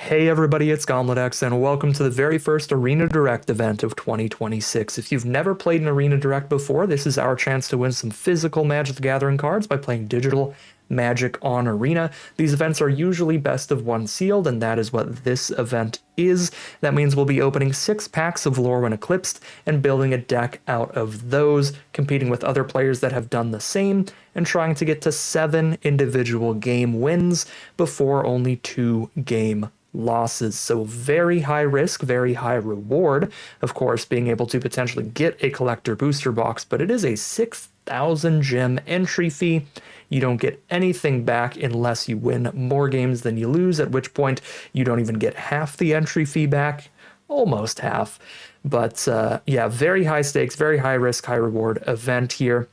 Hey everybody, it's GauntletX, and welcome to the very first Arena Direct event of 2026. If you've never played an Arena Direct before, this is our chance to win some physical Magic the Gathering cards by playing digital Magic on Arena. These events are usually best of one sealed, and that is what this event is. That means we'll be opening 6 packs of Lorwyn Eclipsed and building a deck out of those, competing with other players that have done the same, and trying to get to 7 individual game wins before only 2 game losses. So very high risk, very high reward, of course, being able to potentially get a collector booster box, but it is a 6,000 gem entry fee. You don't get anything back unless you win more games than you lose, at which point you don't even get half the entry fee back, almost half. But yeah, very high stakes, very high risk, high reward event here.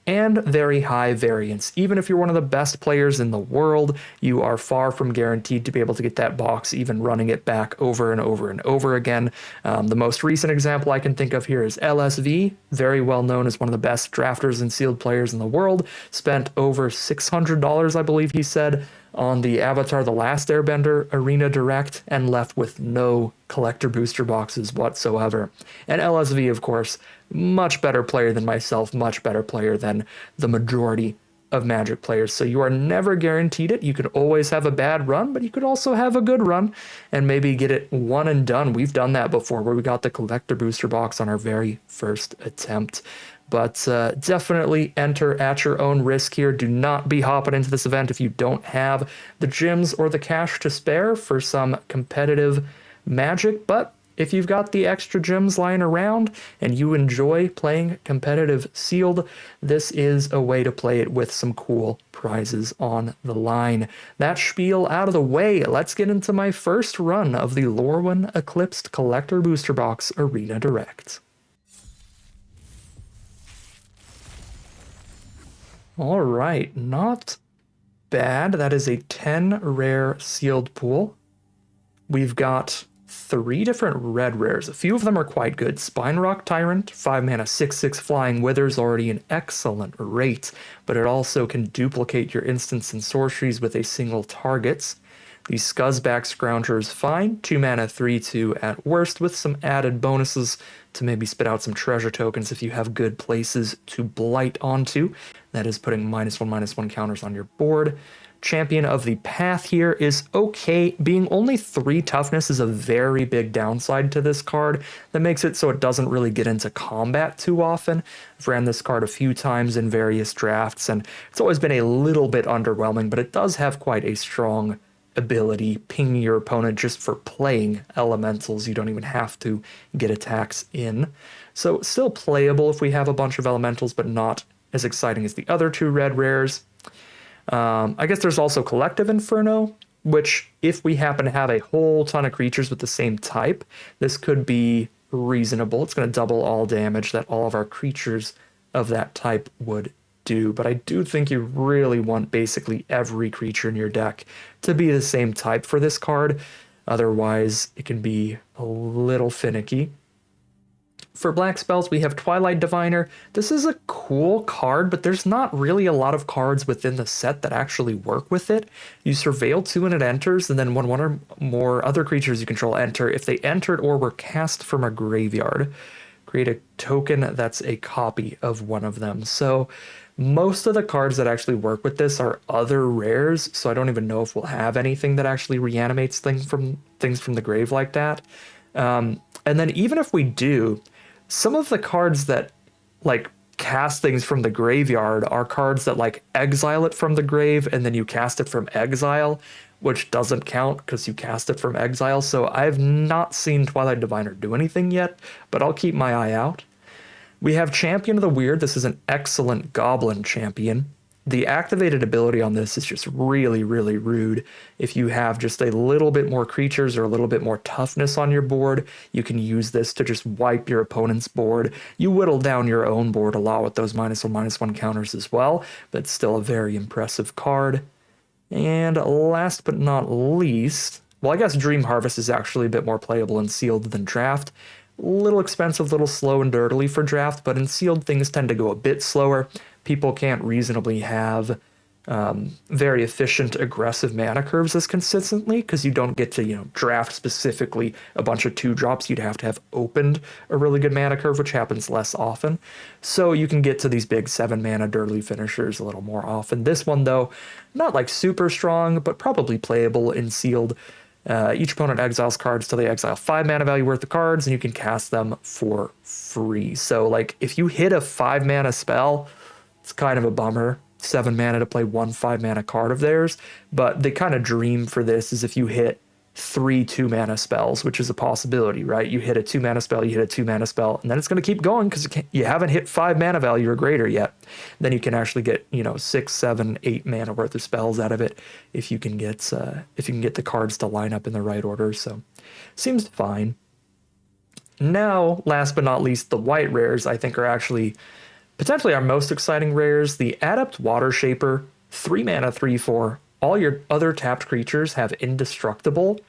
And very high variance. Even if you're one of the best players in the world, you are far from guaranteed to be able to get that box, even running it back over and over and over again. The most recent example I can think of here is LSV, very well known as one of the best drafters and sealed players in the world, spent over $600, I believe he said, on the Avatar The Last Airbender Arena Direct and left with no collector booster boxes whatsoever. And LSV, of course, much better player than myself, much better player than the majority of Magic players. So you are never guaranteed it. You could always have a bad run, but you could also have a good run and maybe get it one and done. We've done that before where we got the collector booster box on our very first attempt. But definitely enter at your own risk here. Do not be hopping into this event if you don't have the gems or the cash to spare for some competitive Magic. But if you've got the extra gems lying around and you enjoy playing competitive sealed, this is a way to play it with some cool prizes on the line. That spiel out of the way, let's get into my first run of the Lorwyn Eclipsed Collector Booster Box Arena Direct. All right, not bad. That is a 10 rare sealed pool. We've got 3 different red rares. A few of them are quite good. Spinerock Tyrant, 5 mana, 6/6 flying withers, already an excellent rate, but it also can duplicate your instants and sorceries with a single target. The Scuzzback Scrounger is fine, 2 mana, 3/2 at worst, with some added bonuses to maybe spit out some treasure tokens if you have good places to blight onto. That is putting -1/-1 counters on your board. Champion of the Path here is okay. Being only 3 toughness is a very big downside to this card. That makes it so it doesn't really get into combat too often. I've ran this card a few times in various drafts, and it's always been a little bit underwhelming, but it does have quite a strong ability, pinging your opponent just for playing elementals. You don't even have to get attacks in. So still playable if we have a bunch of elementals, but not as exciting as the other 2 red rares. I guess there's also Collective Inferno, which if we happen to have a whole ton of creatures with the same type, this could be reasonable. It's going to double all damage that all of our creatures of that type would do. But I do think you really want basically every creature in your deck to be the same type for this card. Otherwise, it can be a little finicky. For black spells, we have Twilight Diviner. This is a cool card, but there's not really a lot of cards within the set that actually work with it. You Surveil 2 and it enters, and then when one or more other creatures you control enter, if they entered or were cast from a graveyard, create a token that's a copy of one of them. So most of the cards that actually work with this are other rares, so I don't even know if we'll have anything that actually reanimates things from the grave like that. And then even if we do, some of the cards that like cast things from the graveyard are cards that like exile it from the grave and then you cast it from exile, which doesn't count because you cast it from exile. So I've not seen Twilight Diviner do anything yet, but I'll keep my eye out. We have Champion of the Weird. This is an excellent Goblin champion. The activated ability on this is just really, really rude. If you have just a little bit more creatures or a little bit more toughness on your board, you can use this to just wipe your opponent's board. You whittle down your own board a lot with those -1/-1 counters as well, but it's still a very impressive card. And last but not least, well, I guess Dream Harvest is actually a bit more playable in sealed than draft. Little expensive, little slow and dirtily for draft, but in sealed things tend to go a bit slower. People can't reasonably have very efficient, aggressive mana curves as consistently, because you don't get to, draft specifically a bunch of 2-drops. You'd have to have opened a really good mana curve, which happens less often. So you can get to these big 7-mana dirtly finishers a little more often. This one, though, not like super strong, but probably playable in sealed. Each opponent exiles cards till they exile 5 mana value worth of cards, and you can cast them for free. So, like, if you hit a 5-mana spell, it's kind of a bummer. 7 mana to play 1 5-mana card of theirs, but the kind of dream for this is if you hit 3 2-mana spells, which is a possibility, right? You hit a 2-mana spell, you hit a 2-mana spell, and then it's going to keep going because you haven't hit 5 mana value or greater yet. Then you can actually get 6, 7, 8 mana worth of spells out of it if you can get the cards to line up in the right order. So seems fine. Now, last but not least, the white rares I think are actually potentially our most exciting rares. The Adept Water Shaper, 3 mana, 3/4. All your other tapped creatures have indestructible.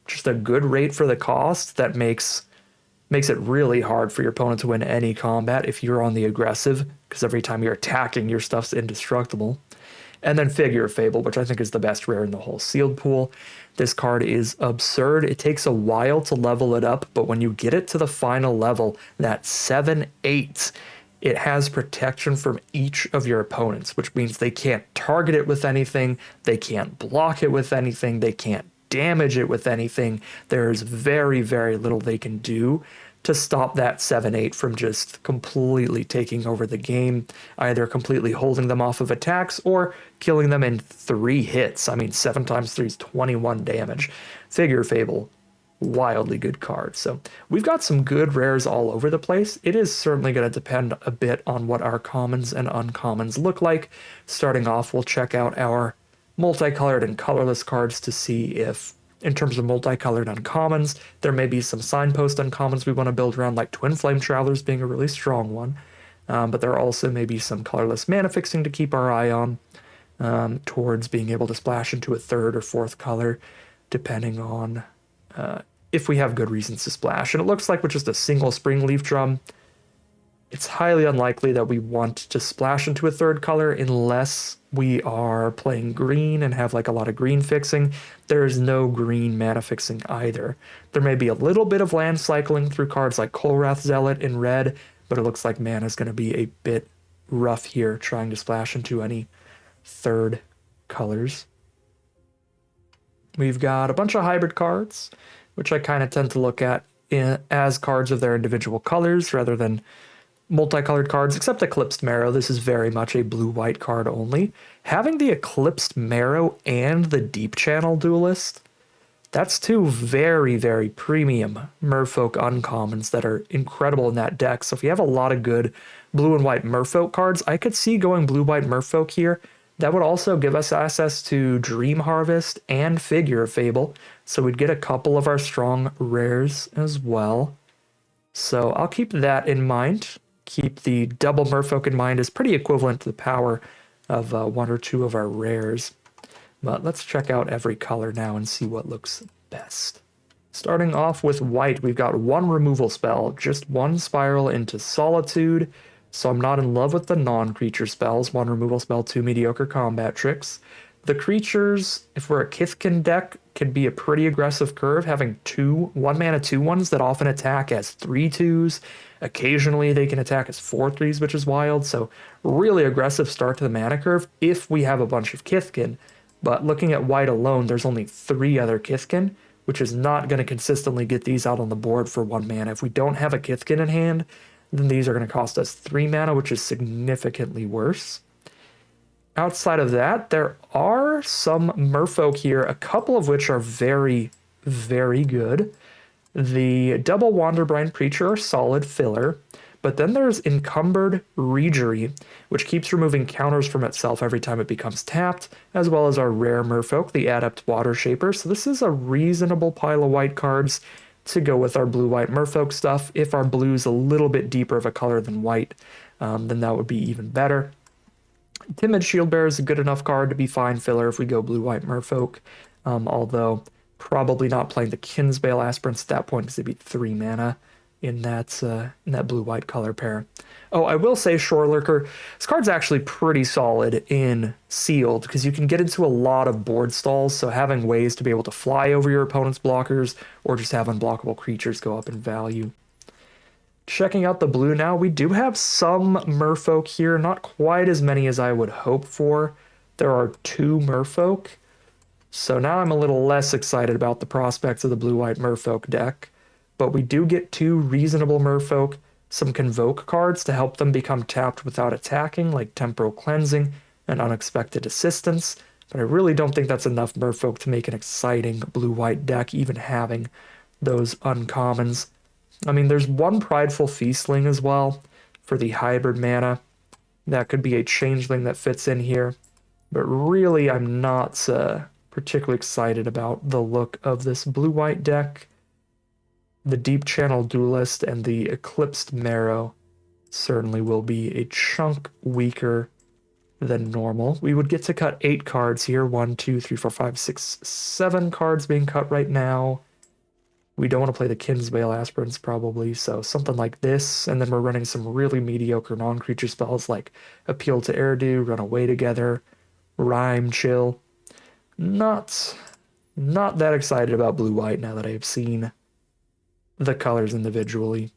Just a good rate for the cost that makes it really hard for your opponent to win any combat if you're on the aggressive, because every time you're attacking, your stuff's indestructible. And then Figure of Fable, which I think is the best rare in the whole sealed pool. This card is absurd. It takes a while to level it up, but when you get it to the final level, that 7/8, it has protection from each of your opponents, which means they can't target it with anything, they can't block it with anything, they can't damage it with anything. There's very, very little they can do to stop that 7/8 from just completely taking over the game, either completely holding them off of attacks or killing them in 3 hits. I mean, 7 times 3 is 21 damage. Figure of Fable, wildly good card. So we've got some good rares all over the place. It is certainly going to depend a bit on what our commons and uncommons look like. Starting off, we'll check out our multicolored and colorless cards to see if, in terms of multicolored uncommons, there may be some signpost uncommons we want to build around, like Twin Flame Travelers being a really strong one. But there also may be some colorless mana fixing to keep our eye on towards being able to splash into a 3rd or 4th color, depending on if we have good reasons to splash. And it looks like with just a single Spring Leaf Drum, it's highly unlikely that we want to splash into a 3rd color unless we are playing green and have like a lot of green fixing. There is no green mana fixing either. There may be a little bit of land cycling through cards like Kolrath Zealot in red, but it looks like mana is going to be a bit rough here trying to splash into any 3rd colors. We've got a bunch of hybrid cards, which I kind of tend to look at as cards of their individual colors rather than multicolored cards, except Eclipsed Marrow. This is very much a blue-white card only. Having the Eclipsed Marrow and the Deep Channel Duelist, that's 2 very, very premium Merfolk uncommons that are incredible in that deck. So if you have a lot of good blue and white Merfolk cards, I could see going blue-white Merfolk here. That would also give us access to Dream Harvest and Figure of Fable, so we'd get a couple of our strong rares as well. So I'll keep that in mind. Keep the double Merfolk in mind as pretty equivalent to the power of 1 or 2 of our rares. But let's check out every color now and see what looks best. Starting off with white, we've got 1 removal spell, just 1 Spiral into Solitude. So I'm not in love with the non-creature spells. 1 removal spell, 2 mediocre combat tricks. The creatures, if we're a Kithkin deck, can be a pretty aggressive curve, having 2 1-mana 2/1s that often attack as 3/2s. Occasionally they can attack as 4/3s, which is wild. So really aggressive start to the mana curve if we have a bunch of Kithkin. But looking at white alone, there's only 3 other Kithkin, which is not going to consistently get these out on the board for 1 mana. If we don't have a Kithkin in hand, then these are going to cost us 3 mana, which is significantly worse. Outside of that, there are some Merfolk here, a couple of which are very, very good. The double Wanderbrine Preacher are solid filler, but then there's Encumbered Regery, which keeps removing counters from itself every time it becomes tapped, as well as our rare Merfolk, the Adept Water Shaper. So this is a reasonable pile of white cards to go with our blue-white Merfolk stuff. If our blue's a little bit deeper of a color than white, then that would be even better. Timid Shieldbearer is a good enough card to be fine filler if we go blue-white Merfolk, although probably not playing the Kinsbale Aspirants at that point because they'd be 3 mana. in that blue-white color pair. Oh, I will say Shore Lurker, this card's actually pretty solid in sealed because you can get into a lot of board stalls, so having ways to be able to fly over your opponent's blockers or just have unblockable creatures go up in value. Checking out the blue now, we do have some merfolk here, not quite as many as I would hope for. There are 2 merfolk, so now I'm a little less excited about the prospects of the blue-white merfolk deck. But we do get 2 reasonable merfolk, some convoke cards to help them become tapped without attacking, like Temporal Cleansing and Unexpected Assistance, but I really don't think that's enough merfolk to make an exciting blue-white deck, even having those uncommons. I mean, there's 1 Prideful Feastling as well for the hybrid mana. That could be a changeling that fits in here, but really I'm not particularly excited about the look of this blue-white deck. The Deep Channel Duelist and the Eclipsed Marrow certainly will be a chunk weaker than normal. We would get to cut 8 cards here. 1, 2, 3, 4, 5, 6, 7 cards being cut right now. We don't want to play the Kinsbale Aspirants probably, so something like this, and then we're running some really mediocre non-creature spells like Appeal to Erdu, Run Away Together, Rhyme Chill. Not that excited about blue-white now that I have seen the colors individually.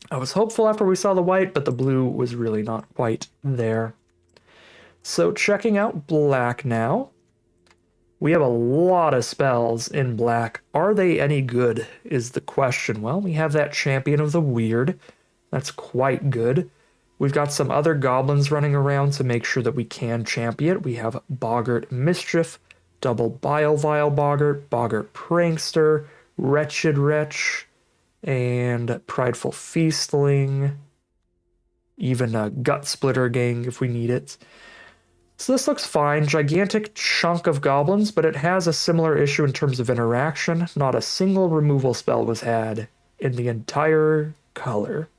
I was hopeful after we saw the white, but the blue was really not quite there. So checking out black now. We have a lot of spells in black. Are they any good is the question. Well, we have that Champion of the Weird. That's quite good. We've got some other goblins running around to make sure that we can champion. We have Boggart Mischief, Double Bile Vial Boggart, Boggart Prankster, Wretched Wretch, and Prideful Feastling, even a Gut Splitter Gang if we need it. So this looks fine. Gigantic chunk of goblins, but it has a similar issue in terms of interaction. Not a single removal spell was had in the entire color.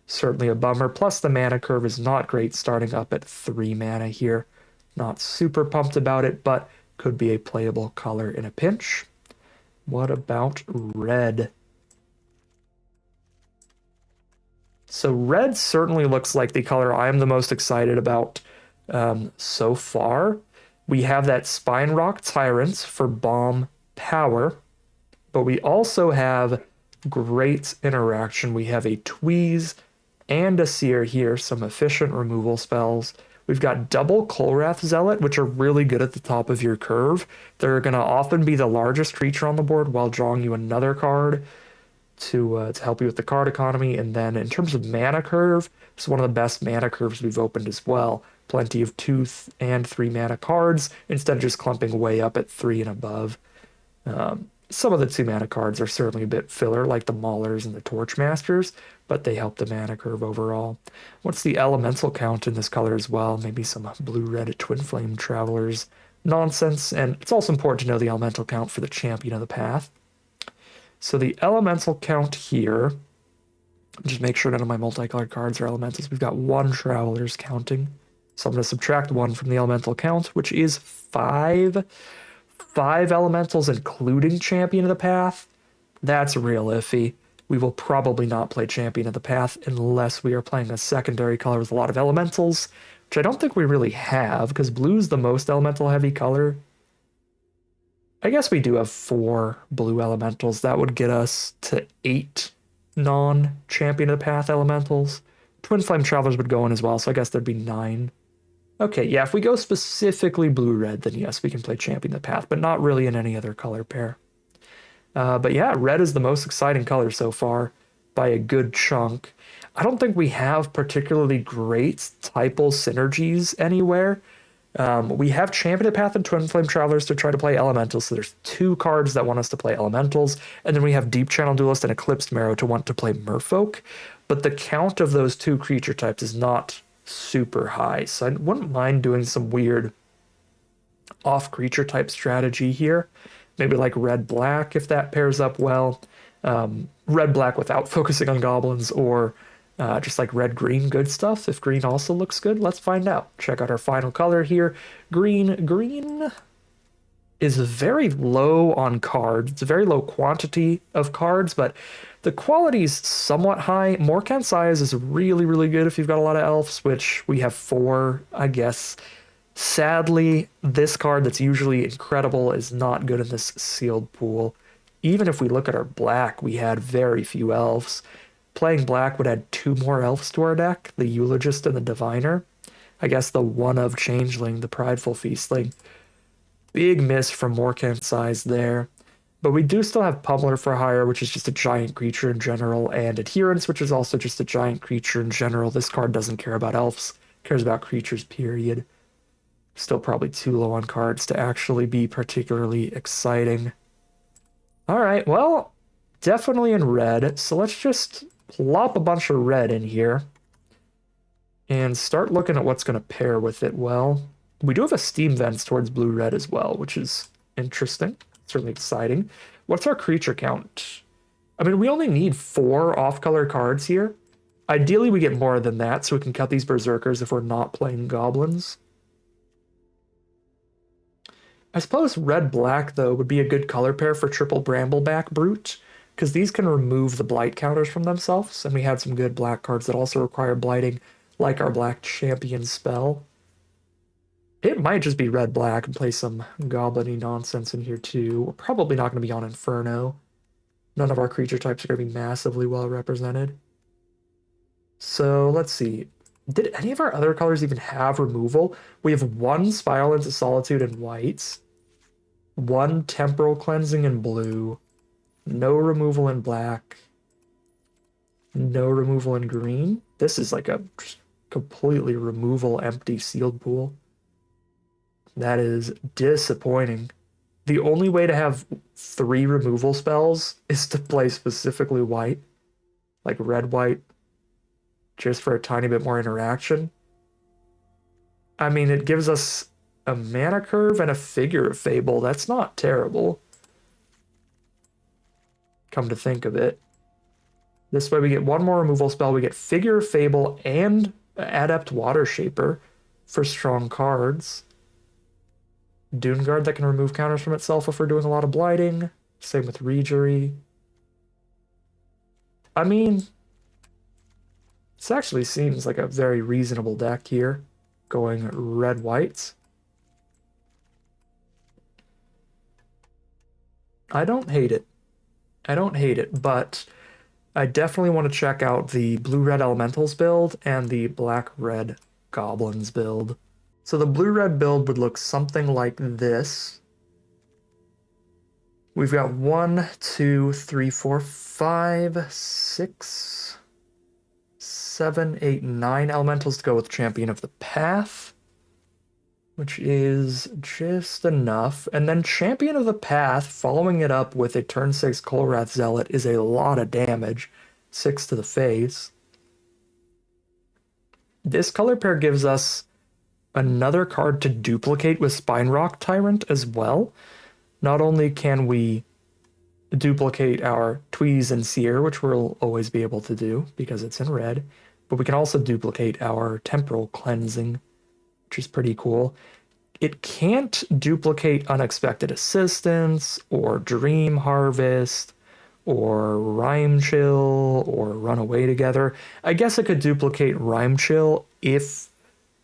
Certainly a bummer. Plus the mana curve is not great starting up at 3 mana here. Not super pumped about it, but could be a playable color in a pinch. What about red? So red certainly looks like the color I am the most excited about so far. We have that Spine Rock Tyrants for bomb power, but we also have great interaction. We have a Tweeze and a Seer here, some efficient removal spells. We've got double Kolrath Zealot, which are really good at the top of your curve. They're going to often be the largest creature on the board while drawing you another card to help you with the card economy. And then in terms of mana curve, it's one of the best mana curves we've opened as well. Plenty of 2 and 3 mana cards instead of just clumping way up at 3 and above. Some of the 2 mana cards are certainly a bit filler, like the Maulers and the Torchmasters, but they help the mana curve overall. What's the elemental count in this color as well? Maybe some blue-red Twin Flame Travelers nonsense, and it's also important to know the elemental count for the Champion of the Path. So the elemental count here, just make sure none of my multicolored cards are elementals. We've got 1 Travelers counting, so I'm going to subtract 1 from the elemental count, which is 5. 5 elementals, including Champion of the Path. That's real iffy. We will probably not play Champion of the Path unless we are playing a secondary color with a lot of elementals, which I don't think we really have, because blue's the most elemental-heavy color. I guess we do have 4 blue elementals. That would get us to 8 non-Champion of the Path elementals. Twin Flame Travelers would go in as well, so I guess there'd be 9. Okay, yeah, if we go specifically blue-red, then yes, we can play Champion of the Path, but not really in any other color pair. But yeah, red is the most exciting color so far by a good chunk. I don't think we have particularly great typal synergies anywhere. We have Champion of the Path and Twin Flame Travelers to try to play elementals, so there's 2 cards that want us to play elementals, and then we have Deep Channel Duelist and Eclipsed Marrow to want to play merfolk, but the count of those 2 creature types is not super high, so I wouldn't mind doing some weird off creature type strategy here. Maybe like red-black if that pairs up well. Red-black without focusing on goblins, or just like red-green good stuff. If green also looks good, let's find out. Check out our final color here. Green. is very low on cards. It's a very low quantity of cards, but the quality is somewhat high. Morkan size is really, really good if you've got a lot of elves, which we have 4, I guess. Sadly, this card that's usually incredible is not good in this sealed pool. Even if we look at our black, we had very few elves. Playing black would add 2 more elves to our deck, the Eulogist and the Diviner. I guess the one of Changeling, the Prideful Feastling. Big miss from Morkan size there. But we do still have Pummeler for Hire, which is just a giant creature in general, and Adherence, which is also just a giant creature in general. This card doesn't care about elves, cares about creatures, period. Still probably too low on cards to actually be particularly exciting. All right, well, definitely in red, so let's just plop a bunch of red in here and start looking at what's going to pair with it well. We do have a Steam Vents towards blue-red as well, which is interesting. Certainly exciting. What's our creature count? I mean, we only need 4 off-color cards here. Ideally, we get more than that, so we can cut these Berserkers if we're not playing Goblins. I suppose red-black, though, would be a good color pair for triple Brambleback Brute, because these can remove the blight counters from themselves, and we had some good black cards that also require blighting, like our Black Champion spell. It might just be red-black and play some goblin-y nonsense in here too. We're probably not going to be on Inferno. None of our creature types are going to be massively well represented. So let's see. Did any of our other colors even have removal? We have 1 Spiral into Solitude in whites, 1 Temporal Cleansing in blue, no removal in black, no removal in green. This is like a completely removal empty sealed pool. That is disappointing. The only way to have 3 removal spells is to play specifically white, like red-white, just for a tiny bit more interaction. I mean, it gives us a mana curve and a Figure of Fable. That's not terrible, come to think of it. This way we get 1 more removal spell, we get Figure of Fable and Adept Water Shaper for strong cards. Dune Guard that can remove counters from itself if we're doing a lot of blighting. Same with Regery. I mean, this actually seems like a very reasonable deck here, going red-whites. I don't hate it. I don't hate it, but I definitely want to check out the blue-red Elementals build and the black-red Goblins build. So the blue-red build would look something like this. We've got 1, 2, 3, 4, 5, 6, 7, 8, 9 Elementals to go with Champion of the Path, which is just enough. And then Champion of the Path, following it up with a turn 6 Kolrath Zealot, is a lot of damage. 6 to the face. This color pair gives us another card to duplicate with Spinerock Tyrant as well. Not only can we duplicate our Tweeze and Seer, which we'll always be able to do because it's in red, but we can also duplicate our Temporal Cleansing, which is pretty cool. It can't duplicate Unexpected Assistance or Dream Harvest or Rhyme Chill or Run Away Together. I guess it could duplicate Rhyme Chill if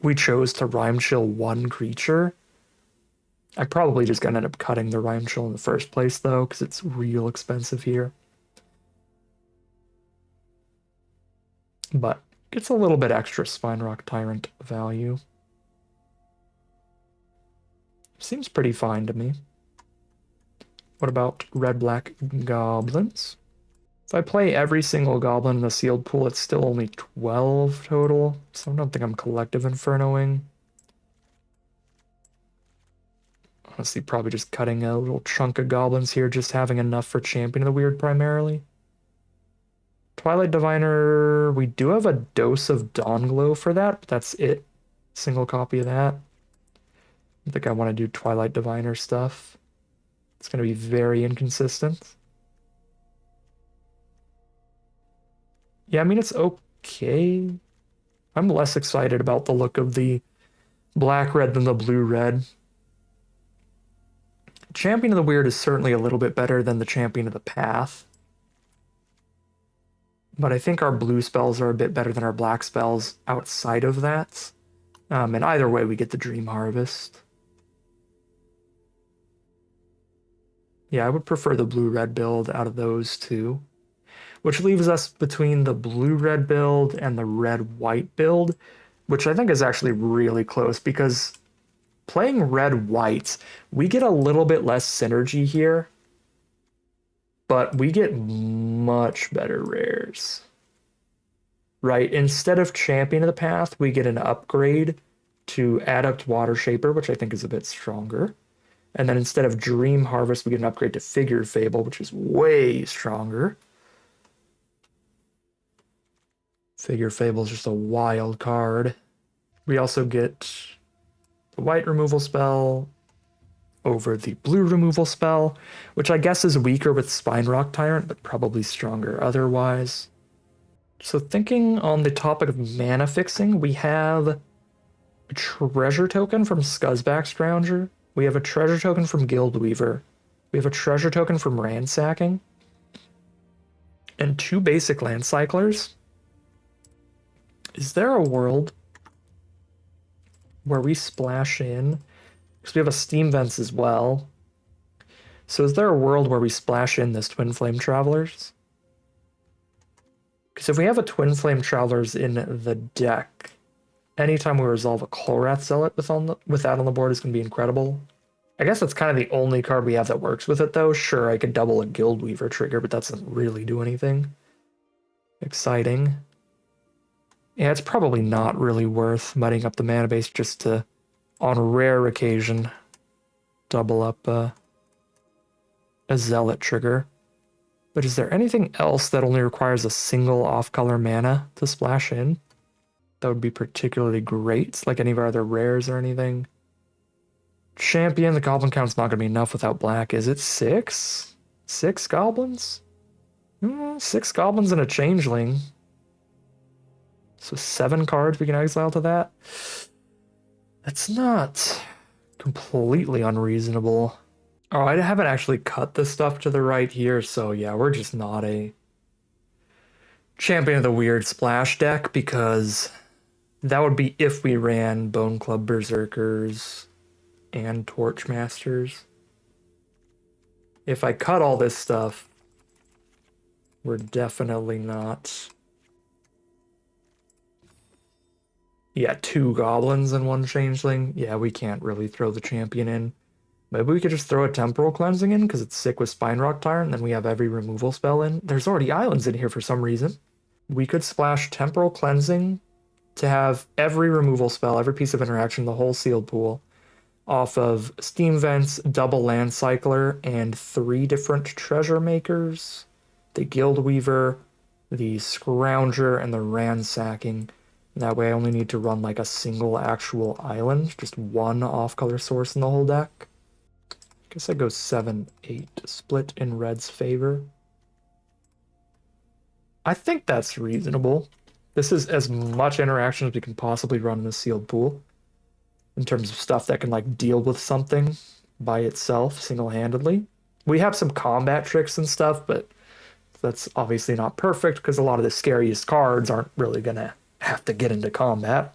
we chose to Rhyme Chill 1 creature. I'm probably just gonna end up cutting the Rhyme Chill in the first place though, because it's real expensive here. But gets a little bit extra Spinerock Tyrant value. Seems pretty fine to me. What about red-black Goblins? If I play every single Goblin in the sealed pool, it's still only 12 total, so I don't think I'm collective infernoing. Honestly, probably just cutting a little chunk of Goblins here, just having enough for Champion of the Weird primarily. Twilight Diviner, we do have a Dose of Dawnglow for that, but that's it. Single copy of that. I think I want to do Twilight Diviner stuff. It's going to be very inconsistent. Yeah, I mean, it's okay. I'm less excited about the look of the black-red than the blue-red. Champion of the Weird is certainly a little bit better than the Champion of the Path. But I think our blue spells are a bit better than our black spells outside of that. And either way, we get the Dream Harvest. Yeah, I would prefer the blue-red build out of those two. Which leaves us between the blue-red build and the red-white build, which I think is actually really close because playing red-white, we get a little bit less synergy here, but we get much better rares. Right? Instead of Champion of the Path, we get an upgrade to Adept Water Shaper, which I think is a bit stronger. And then instead of Dream Harvest, we get an upgrade to Figure Fable, which is way stronger. Figure Fable is just a wild card. We also get the white removal spell over the blue removal spell, which I guess is weaker with Spine Rock Tyrant, but probably stronger otherwise. So thinking on the topic of mana fixing, we have a treasure token from Scuzzback Scrounger. We have a treasure token from Guildweaver. We have a treasure token from Ransacking. And 2 basic land cyclers. Is there a world where we splash in? Because we have a Steam Vents as well. So is there a world where we splash in this Twin Flame Travelers? Because if we have a Twin Flame Travelers in the deck, anytime we resolve a Kolrath Zealot with that on the board is going to be incredible. I guess that's kind of the only card we have that works with it, though. Sure, I could double a Guildweaver trigger, but that doesn't really do anything exciting. Yeah, it's probably not really worth muddying up the mana base just to, on rare occasion, double up a Zealot trigger. But is there anything else that only requires a single off-color mana to splash in? That would be particularly great, like any of our other rares or anything. Champion, the goblin count's not going to be enough without black. Is it 6? 6 goblins? 6 goblins and a changeling. So 7 cards we can exile to that. That's not completely unreasonable. Oh, I haven't actually cut the stuff to the right here, so yeah, we're just not a Champion of the Weird splash deck, because that would be if we ran Bone Club Berserkers and Torchmasters. If I cut all this stuff, we're definitely not. Yeah, 2 goblins and 1 changeling. Yeah, we can't really throw the champion in. Maybe we could just throw a Temporal Cleansing in because it's sick with Spine Rock Tyrant, and then we have every removal spell in. There's already islands in here for some reason. We could splash Temporal Cleansing to have every removal spell, every piece of interaction, the whole sealed pool, off of Steam Vents, double Land Cycler, and 3 different treasure makers. The Guildweaver, the Scrounger, and the Ransacking. That way I only need to run like a single actual island, just 1 off-color source in the whole deck. Guess I go 7-8, split in red's favor. I think that's reasonable. This is as much interaction as we can possibly run in a sealed pool, in terms of stuff that can like deal with something by itself single-handedly. We have some combat tricks and stuff, but that's obviously not perfect because a lot of the scariest cards aren't really gonna have to get into combat.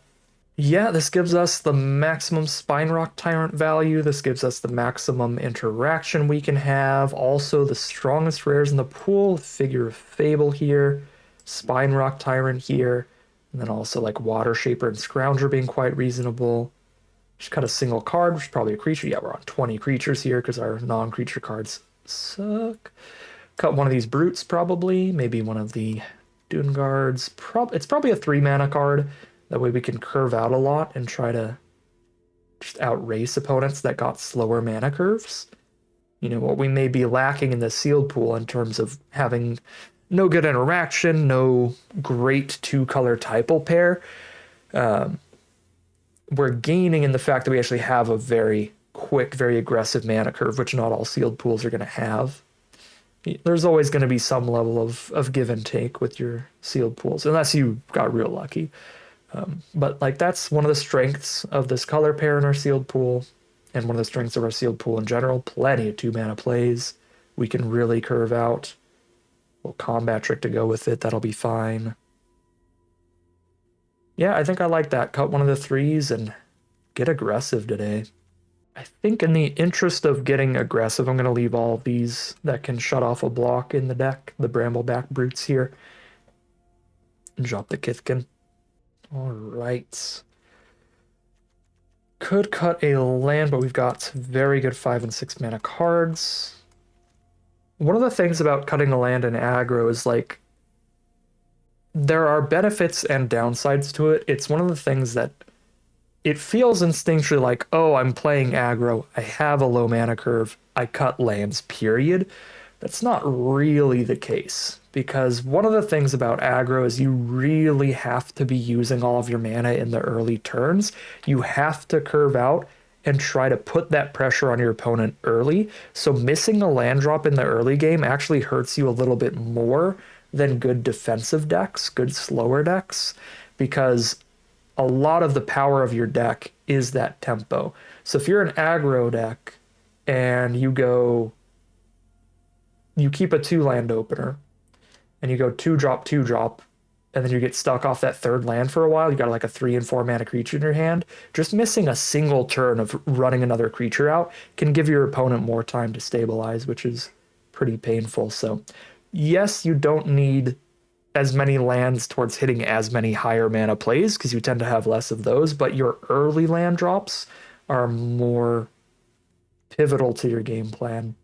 Yeah, this gives us the maximum Spine Rock Tyrant value. This gives us the maximum interaction we can have. Also, the strongest rares in the pool. Figure of Fable here. Spine Rock Tyrant here. And then also like Water Shaper and Scrounger being quite reasonable. Just cut a single card, which is probably a creature. Yeah, we're on 20 creatures here because our non-creature cards suck. Cut one of these Brutes probably. Maybe one of the Dune Guards. It's probably a 3-mana card. That way we can curve out a lot and try to just outrace opponents that got slower mana curves. You know, what we may be lacking in the sealed pool in terms of having no good interaction, no great 2-color typal pair. We're gaining in the fact that we actually have a very quick, very aggressive mana curve, which not all sealed pools are going to have. There's always going to be some level of give and take with your sealed pools, unless you got real lucky. But like that's one of the strengths of this color pair in our sealed pool. and one of the strengths of our sealed pool in general. Plenty of 2-mana plays. We can really curve out. We'll combat trick to go with it. That'll be fine. Yeah, I think I like that. Cut one of the 3s and get aggressive today. I think in the interest of getting aggressive, I'm going to leave all of these that can shut off a block in the deck, the Brambleback Brutes here. And drop the Kithkin. All right. Could cut a land, but we've got very good 5 and 6 mana cards. One of the things about cutting a land in aggro is like there are benefits and downsides to it. It's one of the things that it feels instinctually like, oh, I'm playing aggro, I have a low mana curve, I cut lands, period. That's not really the case, because one of the things about aggro is you really have to be using all of your mana in the early turns. You have to curve out and try to put that pressure on your opponent early. So missing a land drop in the early game actually hurts you a little bit more than good defensive decks, good slower decks, because a lot of the power of your deck is that tempo. So if you're an aggro deck and you keep a 2-land opener and you go 2-drop, 2-drop, and then you get stuck off that 3rd land for a while, you got like a 3 and 4 mana creature in your hand, just missing a single turn of running another creature out can give your opponent more time to stabilize, which is pretty painful. So yes, you don't need as many lands towards hitting as many higher mana plays because you tend to have less of those, but your early land drops are more pivotal to your game plan.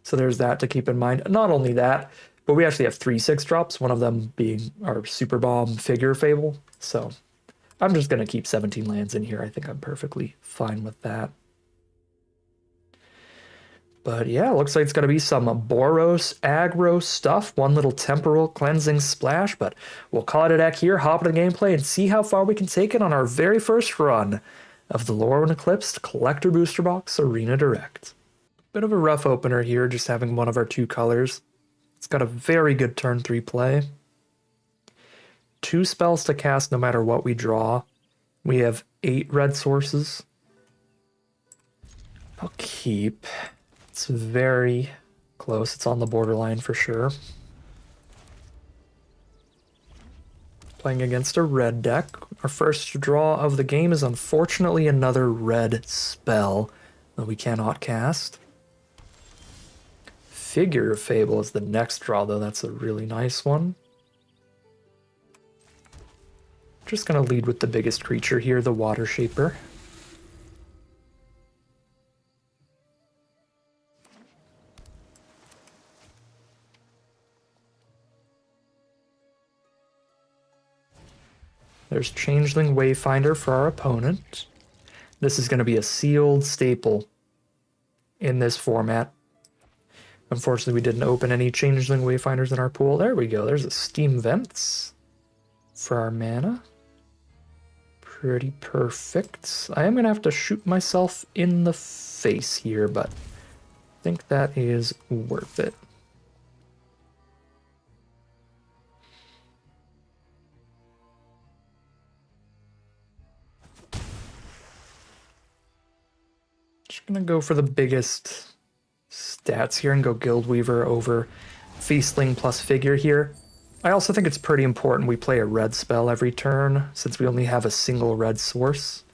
So there's that to keep in mind. Not only that, but we actually have 3 6-drops, one of them being our Super Bomb Figure Fable. So I'm just going to keep 17 lands in here. I think I'm perfectly fine with that. But yeah, looks like it's going to be some Boros aggro stuff. One little temporal cleansing splash, but we'll call it a deck here, hop into the gameplay, and see how far we can take it on our very first run of the Lorwyn Eclipsed Collector Booster Box Arena Direct. Bit of a rough opener here, just having one of our 2 colors. It's got a very good turn 3 play. 2 spells to cast no matter what we draw. We have 8 red sources. I'll keep. It's very close. It's on the borderline for sure. Playing against a red deck. Our first draw of the game is unfortunately another red spell that we cannot cast. Figure of Fable is the next draw, though. That's a really nice one. Just going to lead with the biggest creature here, the Water Shaper. There's Changeling Wayfinder for our opponent. This is going to be a sealed staple in this format. Unfortunately, we didn't open any Changeling Wayfinders in our pool. There we go. There's a Steam Vents for our mana. Pretty perfect. I am going to have to shoot myself in the face here, but I think that is worth it. Just going to go for the biggest stats here and go Guildweaver over Feastling plus Figure here. I also think it's pretty important we play a red spell every turn, since we only have a single red source.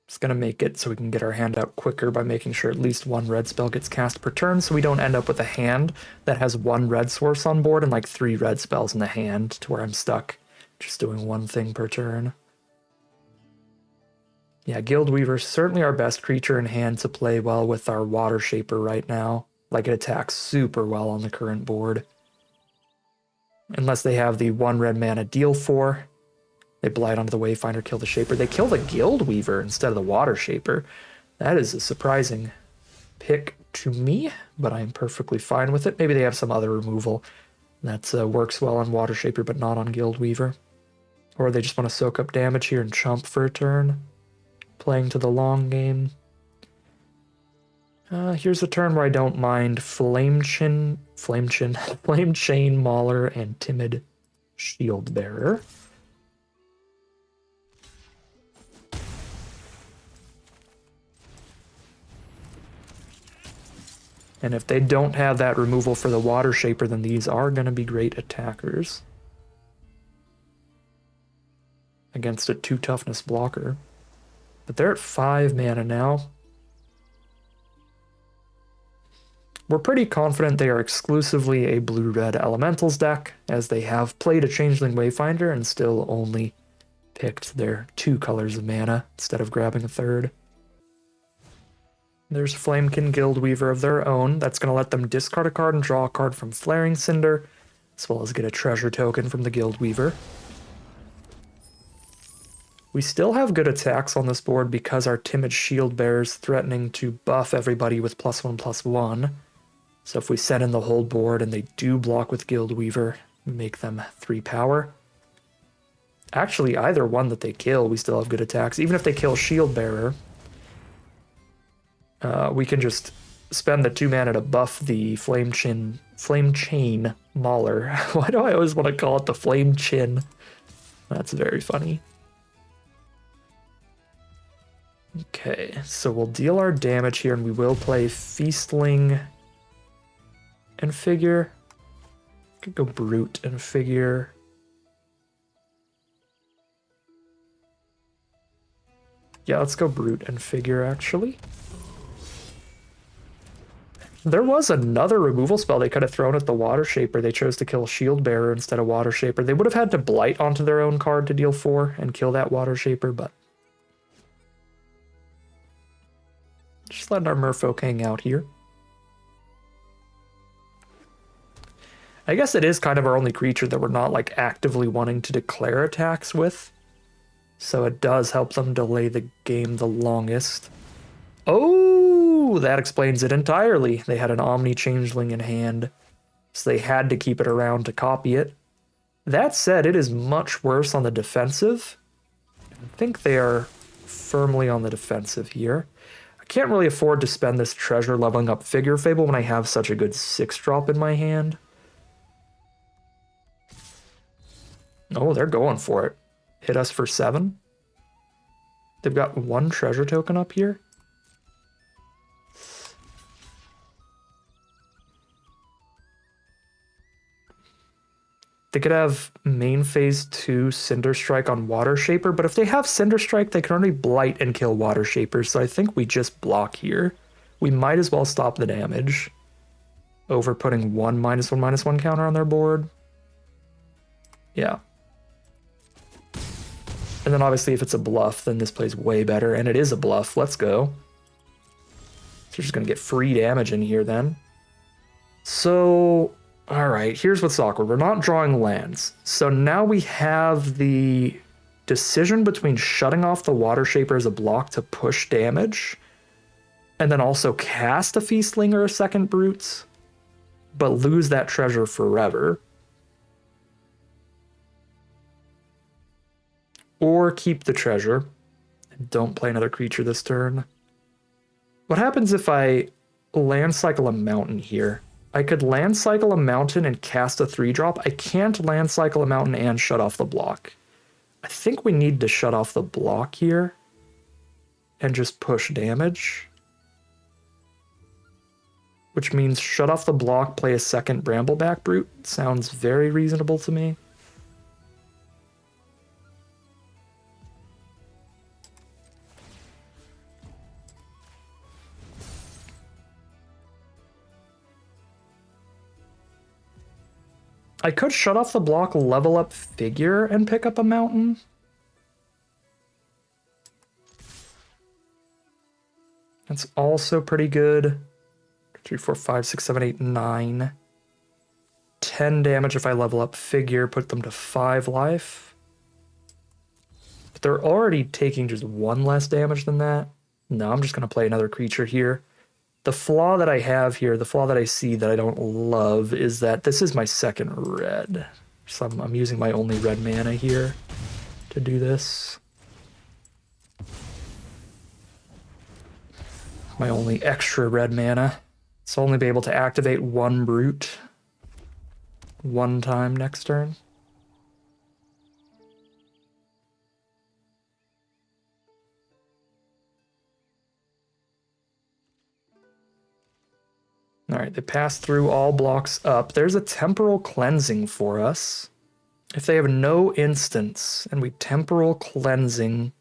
Just going to make it so we can get our hand out quicker by making sure at least 1 red spell gets cast per turn, so we don't end up with a hand that has 1 red source on board and like 3 red spells in the hand, to where I'm stuck just doing 1 thing per turn. Yeah, Guildweaver's certainly our best creature in hand to play well with our Water Shaper right now. Like, it attacks super well on the current board. Unless they have the 1 red mana deal 4. They blight onto the Wayfinder, kill the Shaper. They kill the Guildweaver instead of the Water Shaper. That is a surprising pick to me, but I'm perfectly fine with it. Maybe they have some other removal that works well on Water Shaper but not on Guildweaver. Or they just want to soak up damage here and chump for a turn. Playing to the long game. Here's a turn where I don't mind Flame Chain Mauler, and Timid Shieldbearer. And if they don't have that removal for the Water Shaper, then these are going to be great attackers against a 2 toughness blocker. But they're at 5 mana now. We're pretty confident they are exclusively a blue-red elementals deck, as they have played a Changeling Wayfinder and still only picked their 2 colors of mana instead of grabbing a third. There's a Flamekin Guildweaver of their own. That's going to let them discard a card and draw a card from Flaring Cinder, as well as get a treasure token from the Guildweaver. We still have good attacks on this board because our Timid Shieldbearer's threatening to buff everybody with +1/+1. So if we set in the hold board and they do block with Guildweaver, we make them 3 power. Actually, either one that they kill, we still have good attacks. Even if they kill Shieldbearer, we can just spend the 2 mana to buff the Flame Chain Mauler. Why do I always want to call it the Flame Chin? That's very funny. Okay, so we'll deal our damage here, and we will play Feastling and Figure. Could go Brute and Figure. Yeah, let's go Brute and Figure, actually. There was another removal spell they could have thrown at the Water Shaper. They chose to kill Shieldbearer instead of Water Shaper. They would have had to Blight onto their own card to deal 4 and kill that Water Shaper, but just letting our merfolk hang out here. I guess it is kind of our only creature that we're not like actively wanting to declare attacks with. So it does help them delay the game the longest. Oh, that explains it entirely. They had an Omni Changeling in hand, so they had to keep it around to copy it. That said, it is much worse on the defensive. I think they are firmly on the defensive here. I can't really afford to spend this treasure leveling up Figure Fable when I have such a good 6-drop in my hand. Oh, they're going for it. Hit us for 7. They've got 1 treasure token up here. They could have main phase 2 Cinder Strike on Water Shaper, but if they have Cinder Strike, they can only Blight and kill Water Shaper, so I think we just block here. We might as well stop the damage over putting 1 -1/-1 counter on their board. Yeah. And then obviously if it's a bluff, then this plays way better, and it is a bluff. Let's go. So we're just going to get free damage in here then. So, alright, here's what's awkward. We're not drawing lands. So now we have the decision between shutting off the Water Shaper as a block to push damage, and then also cast a Feastling or a second Brutes, but lose that treasure forever. Or keep the treasure and don't play another creature this turn. What happens if I land cycle a mountain here? I could land cycle a mountain and cast a 3-drop. I can't land cycle a mountain and shut off the block. I think we need to shut off the block here and just push damage. Which means shut off the block, play a second Brambleback Brute. Sounds very reasonable to me. I could shut off the block, level up Figure, and pick up a mountain. That's also pretty good. 3, 4, 5, 6, 7, 8, 9. 10 damage if I level up Figure, put them to 5 life. But they're already taking just 1 less damage than that. No, I'm just going to play another creature here. The flaw that I have here, the flaw that I see that I don't love, is that this is my second red. So I'm using my only red mana here to do this. My only extra red mana. So only be able to activate 1 Brute 1 time next turn. Alright, they pass through all blocks up. There's a temporal cleansing for us. If they have no instants, and we temporal cleansing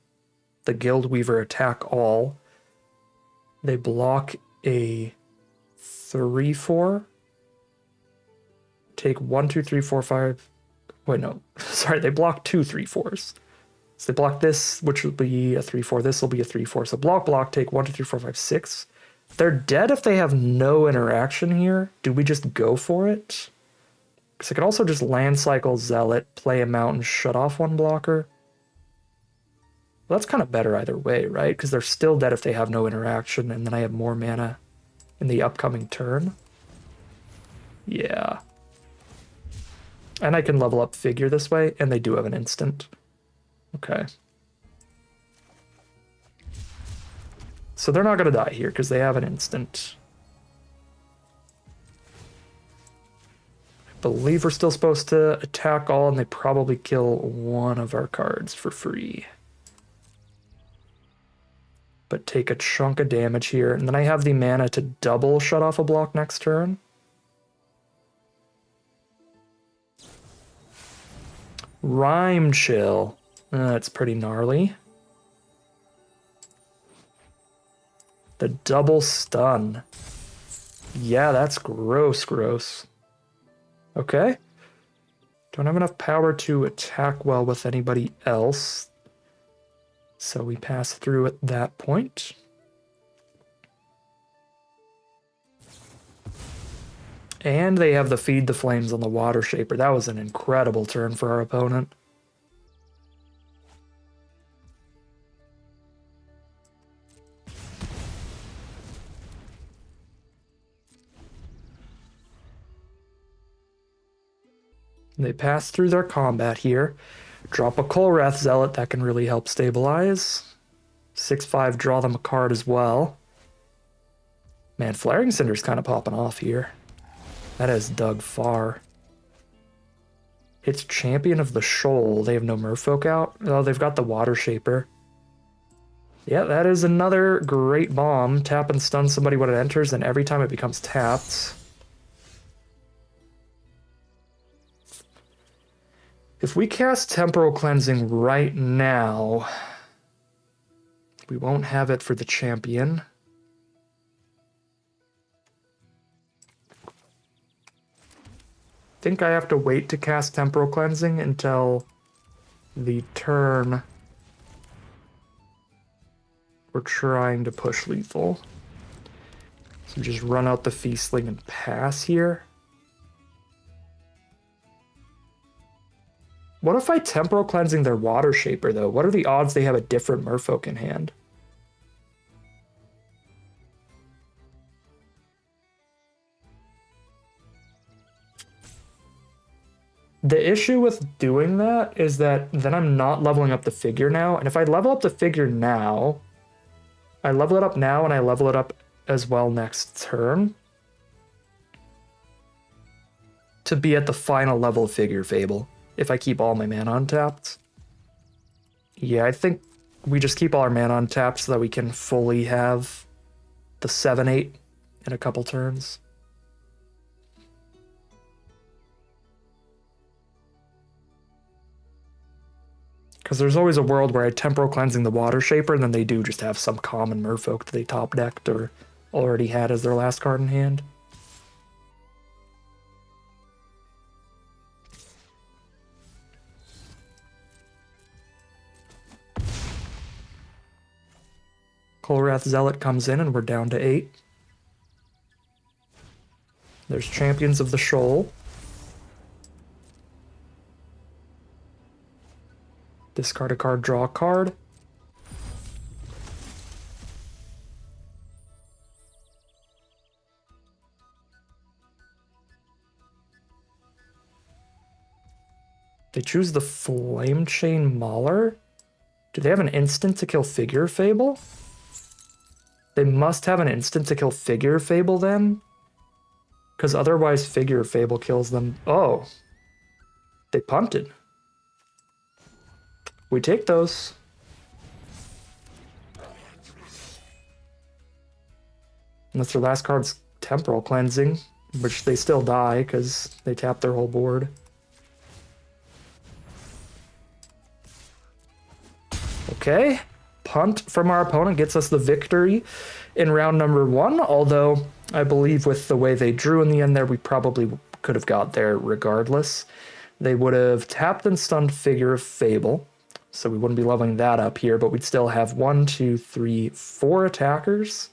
the Guild Weaver attack all, they block a 3/4. Take 1, 2, 3, 4, 5. Wait, no. Sorry, they block 2 3/4s. So they block this, which will be a 3/4. This will be a 3/4. So block, take 1, 2, 3, 4, 5, 6. They're dead if they have no interaction here. Do we just go for it? Because I could also just land cycle Zealot, play him out, and shut off one blocker. Well, that's kind of better either way, right? Because they're still dead if they have no interaction, and then I have more mana in the upcoming turn. Yeah. And I can level up Figure this way, and they do have an instant. Okay. So they're not going to die here, because they have an instant. I believe we're still supposed to attack all, and they probably kill one of our cards for free. But take a chunk of damage here, and then I have the mana to double shut off a block next turn. Rhyme Chill. That's pretty gnarly. The double stun. Yeah, that's gross. Okay. Don't have enough power to attack well with anybody else. So we pass through at that point. And they have the Feed the Flames on the Water Shaper. That was an incredible turn for our opponent. They pass through their combat here. Drop a Kolrath Zealot, that can really help stabilize. 6/5, draw them a card as well. Man, Flaring Cinder's kind of popping off here. That has dug far. It's Champion of the Shoal. They have no Merfolk out. Oh, they've got the Water Shaper. Yeah, that is another great bomb. Tap and stun somebody when it enters, and every time it becomes tapped. If we cast Temporal Cleansing right now, we won't have it for the champion. I think I have to wait to cast Temporal Cleansing until the turn we're trying to push lethal. So just run out the Feastling and pass here. What if I Temporal Cleansing their Water Shaper, though? What are the odds they have a different Merfolk in hand? The issue with doing that is that then I'm not leveling up the Figure now, and if I level up the Figure now, I level it up now and I level it up as well next turn to be at the final level of Figure Fable. If I keep all my mana untapped. Yeah, I think we just keep all our mana untapped so that we can fully have the 7/8 in a couple turns. Because there's always a world where I Temporal Cleansing the Water Shaper and then they do just have some common Merfolk that they top decked or already had as their last card in hand. Kolrath Zealot comes in and we're down to 8. There's Champions of the Shoal. Discard a card, draw a card. They choose the Flame Chain Mauler. Do they have an instant to kill Figure Fable? They must have an instant to kill Figure Fable then? Because otherwise Figure Fable kills them. Oh. They punted. We take those. Unless their last card's Temporal Cleansing, which they still die because they tap their whole board. Okay, punt from our opponent gets us the victory in round number 1, although I believe with the way they drew in the end there, we probably could have got there regardless. They would have tapped and stunned Figure of Fable, so we wouldn't be leveling that up here, but we'd still have 1, 2, 3, 4 attackers,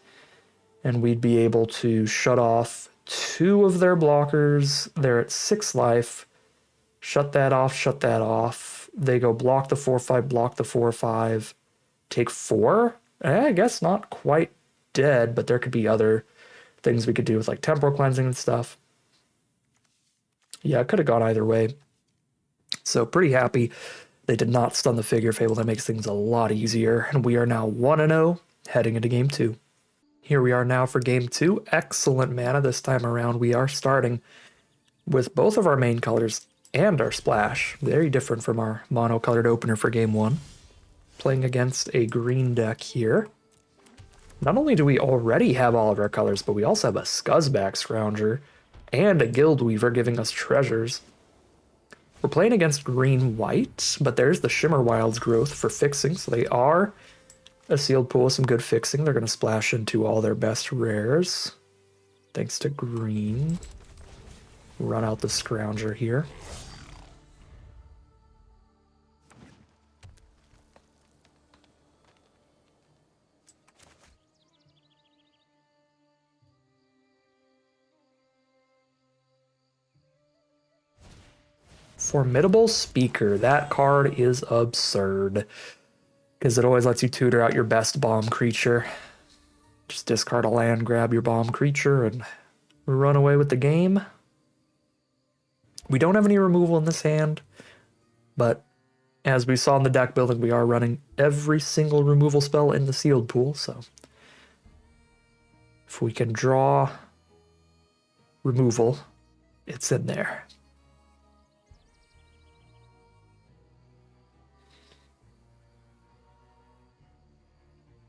and we'd be able to shut off 2 of their blockers. They're at 6 life. Shut that off, shut that off. They go block the 4/5, block the 4/5, take 4. I guess not quite dead, but there could be other things we could do with like temporal cleansing and stuff. Yeah, it could have gone either way. So pretty happy they did not stun the Figure of Fable. That makes things a lot easier. And we are now 1-0 heading into game 2. Here we are now for game 2. Excellent mana this time around. We are starting with both of our main colors and our splash. Very different from our mono-colored opener for game 1. Playing against a green deck here. Not only do we already have all of our colors, but we also have a Scuzzback Scrounger and a Guild Weaver giving us treasures. We're playing against green-white, but there's the Shimmer Wilds growth for fixing, so they are a sealed pool with some good fixing. They're going to splash into all their best rares. Thanks to green. Run out the Scrounger here. Formidable Speaker. That card is absurd because it always lets you tutor out your best bomb creature. Just discard a land, grab your bomb creature, and run away with the game. We don't have any removal in this hand, but as we saw in the deck building, we are running every single removal spell in the sealed pool, so if we can draw removal, it's in there.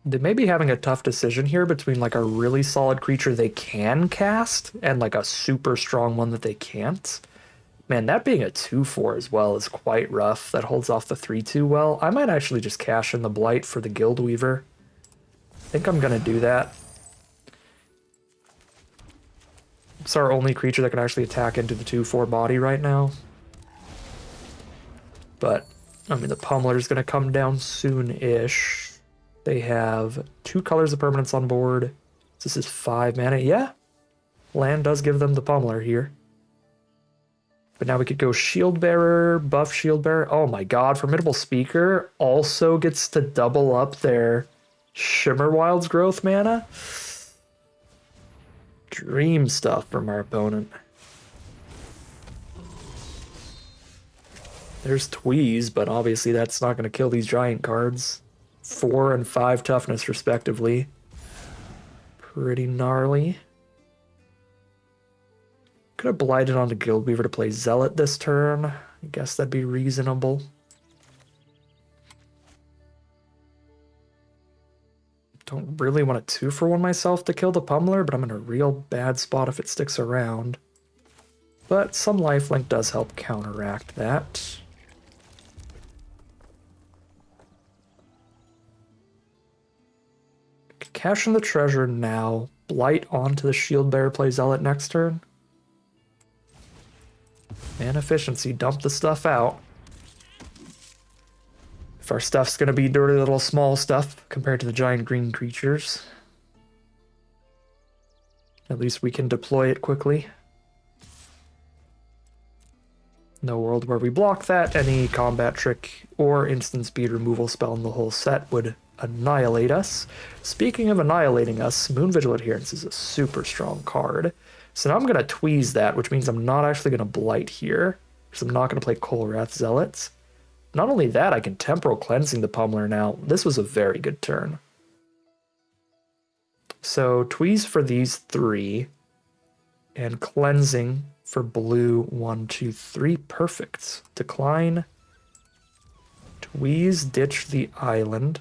They may be having a tough decision here between like a really solid creature they can cast and like a super strong one that they can't. Man, that being a 2/4 as well is quite rough. That holds off the 3/2 well. I might actually just cash in the Blight for the Guild Weaver. I think I'm going to do that. It's our only creature that can actually attack into the 2/4 body right now. But, I mean, the Pummeler is going to come down soon-ish. They have 2 colors of permanents on board. This is 5 mana. Yeah, land does give them the Pummeler here. But now we could go Shield Bearer, buff Shield Bearer. Oh my god, Formidable Speaker also gets to double up their Shimmer Wilds growth mana. Dream stuff from our opponent. There's Tweeze, but obviously that's not going to kill these giant cards. 4 and 5 toughness respectively. Pretty gnarly. Could have blighted onto Guild Weaver to play Zealot this turn. I guess that'd be reasonable. Don't really want to 2-for-1 myself to kill the Pummeler, but I'm in a real bad spot if it sticks around. But some lifelink does help counteract that. Cash in the treasure now. Blight onto the Shield Bearer, play Zealot next turn. And efficiency, dump the stuff out. If our stuff's gonna be dirty little small stuff compared to the giant green creatures, at least we can deploy it quickly. No world where we block that. Any combat trick or instant speed removal spell in the whole set would annihilate us. Speaking of annihilating us, Moon Vigil Adherence is a super strong card. So now I'm going to Tweeze that, which means I'm not actually going to Blight here, because I'm not going to play Kolrath Zealots. Not only that, I can Temporal Cleansing the Pummeler now. This was a very good turn. So Tweeze for these 3, and Cleansing for blue 1, 2, 3. Perfect. Decline. Tweeze, ditch the island.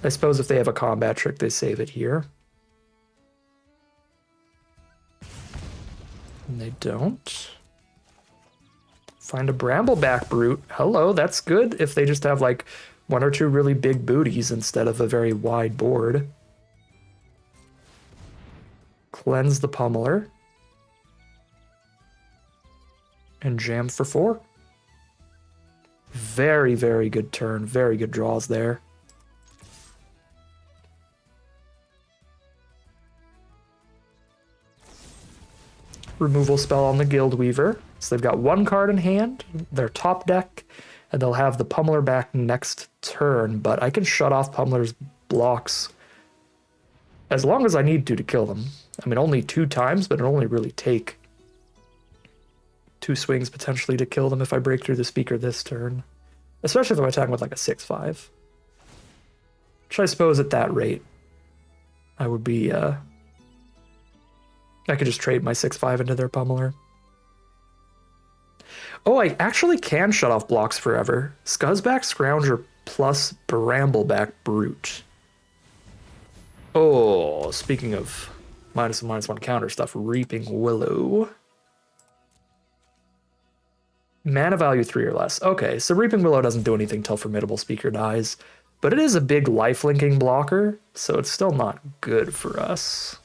I suppose if they have a combat trick, they save it here. And they don't. Find a Brambleback Brute. Hello, that's good if they just have like one or two really big booties instead of a very wide board. Cleanse the Pummeler. And jam for 4. Very, very good turn. Very good draws there. Removal spell on the Guildweaver. So they've got one card in hand, their top deck, and they'll have the Pummeler back next turn, but I can shut off Pummeler's blocks as long as I need to kill them. I mean, only 2 times, but it'll only really take 2 swings potentially to kill them if I break through the speaker this turn. Especially if I'm attacking with like a 6/5. Which I suppose at that rate, I would be, I could just trade my 6/5 into their Pummeler. Oh, I actually can shut off blocks forever. Scuzzback Scrounger plus Brambleback Brute. Oh, speaking of -1/-1 counter stuff, Reaping Willow. Mana value 3 or less. Okay, so Reaping Willow doesn't do anything till Formidable Speaker dies, but it is a big life-linking blocker, so it's still not good for us.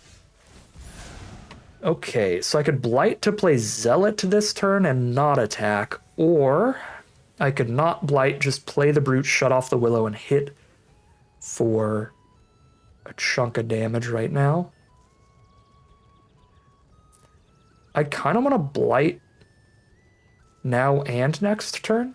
Okay, so I could Blight to play Zealot this turn and not attack, or I could not Blight, just play the Brute, shut off the Willow, and hit for a chunk of damage right now. I kind of want to Blight now and next turn,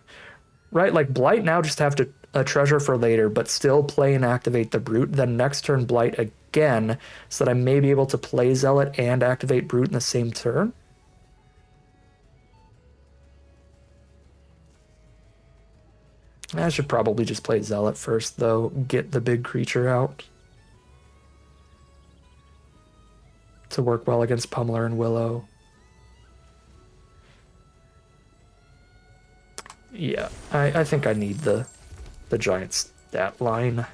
right? Like Blight now, just have to a treasure for later, but still play and activate the Brute, then next turn Blight again, so that I may be able to play Zealot and activate Brute in the same turn. I should probably just play Zealot first, though, get the big creature out to work well against Pummeler and Willow. Yeah, I think I need the giant stat line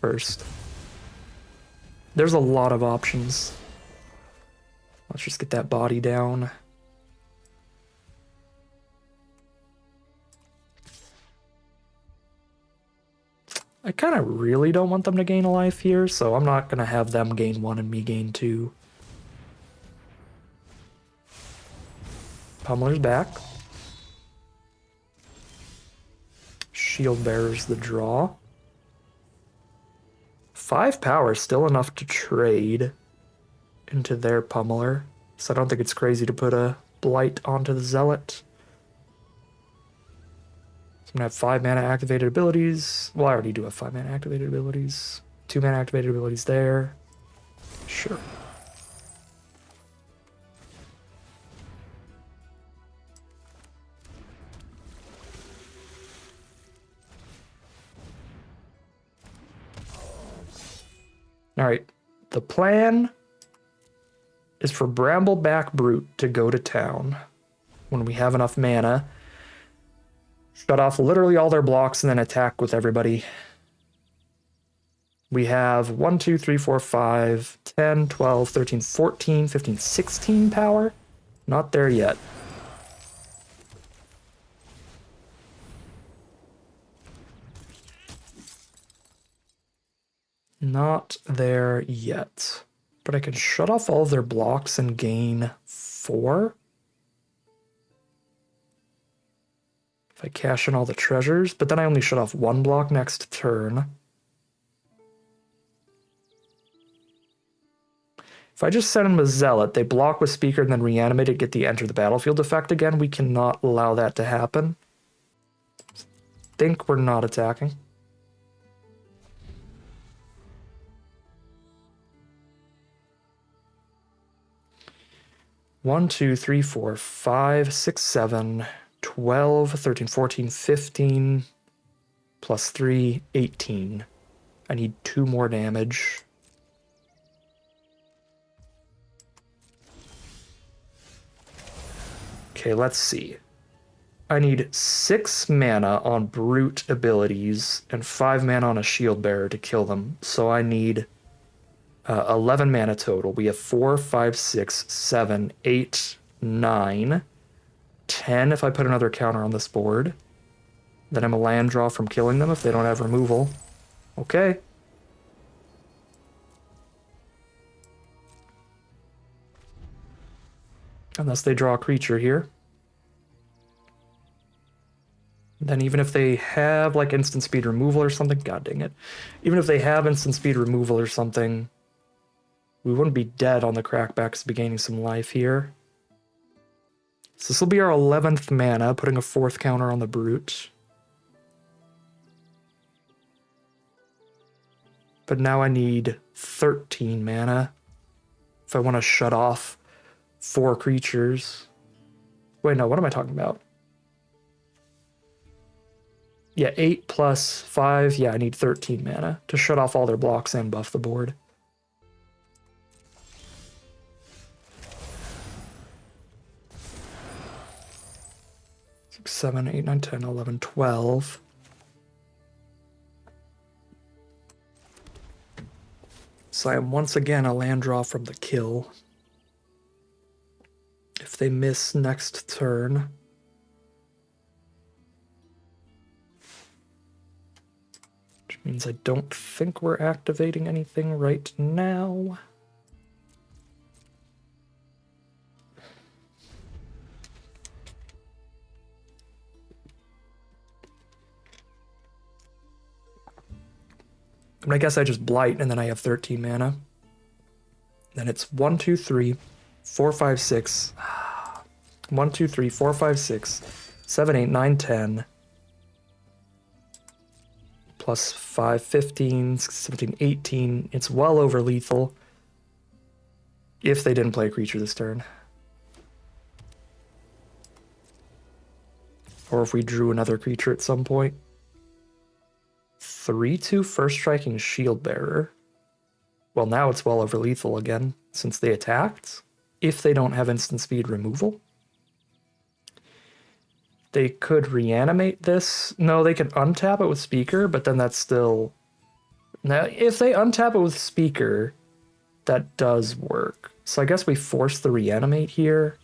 first. There's a lot of options. Let's just get that body down. I kind of really don't want them to gain a life here, so I'm not going to have them gain 1 and me gain 2. Pummeler's back. Shield Bearer's the draw. 5 power, still enough to trade into their Pummeler, so I don't think it's crazy to put a Blight onto the Zealot. So I'm going to have 5 mana activated abilities. Well, I already do have 5 mana activated abilities. 2 mana activated abilities there. Sure. All right, the plan is for Brambleback Brute to go to town when we have enough mana, shut off literally all their blocks, and then attack with everybody. We have 1, 2, 3, 4, 5, 10, 12, 13, 14, 15, 16 power. Not there yet. Not there yet. But I can shut off all of their blocks and gain 4. If I cash in all the treasures, but then I only shut off 1 block next turn. If I just send them a Zealot, they block with Speaker and then reanimate it, get the enter the battlefield effect again. We cannot allow that to happen. Think we're not attacking. One, 2, 3, 4, 5, 6, 7, 12, 13, 14, 15, plus 3, 18. I need 2 more damage. Okay, let's see. I need 6 mana on Brute abilities and 5 mana on a Shield Bearer to kill them. So I need 11 mana total. We have 4, 5, 6, 7, 8, 9, 10 if I put another counter on this board. Then I'm a land draw from killing them if they don't have removal. Okay. Unless they draw a creature here. Then even if they have like instant speed removal or something, god dang it. Even if they have instant speed removal or something, we wouldn't be dead on the crackbacks, be gaining some life here. So this will be our 11th mana, putting a 4th counter on the Brute. But now I need 13 mana if I want to shut off 4 creatures. Wait, no, what am I talking about? Yeah, 8 plus 5. Yeah, I need 13 mana to shut off all their blocks and buff the board. 6, 7, 8, 9, 10, 11, 12. So I am once again a land draw from the kill. If they miss next turn, which means I don't think we're activating anything right now. I mean, I guess I just blight and then I have 13 mana. Then it's 1, 2, 3, 4, 5, 6. 1, 2, 3, 4, 5, 6, 7, 8, 9, 10. Plus 5, 15, 17, 18. It's well over lethal. If they didn't play a creature this turn. Or if we drew another creature at some point. 3/2 first striking shield bearer. Well, now it's well over lethal again, since they attacked. If they don't have instant speed removal. They could reanimate this. No, they could untap it with Speaker, but then that's still... Now, if they untap it with Speaker, that does work. So I guess we force the reanimate here.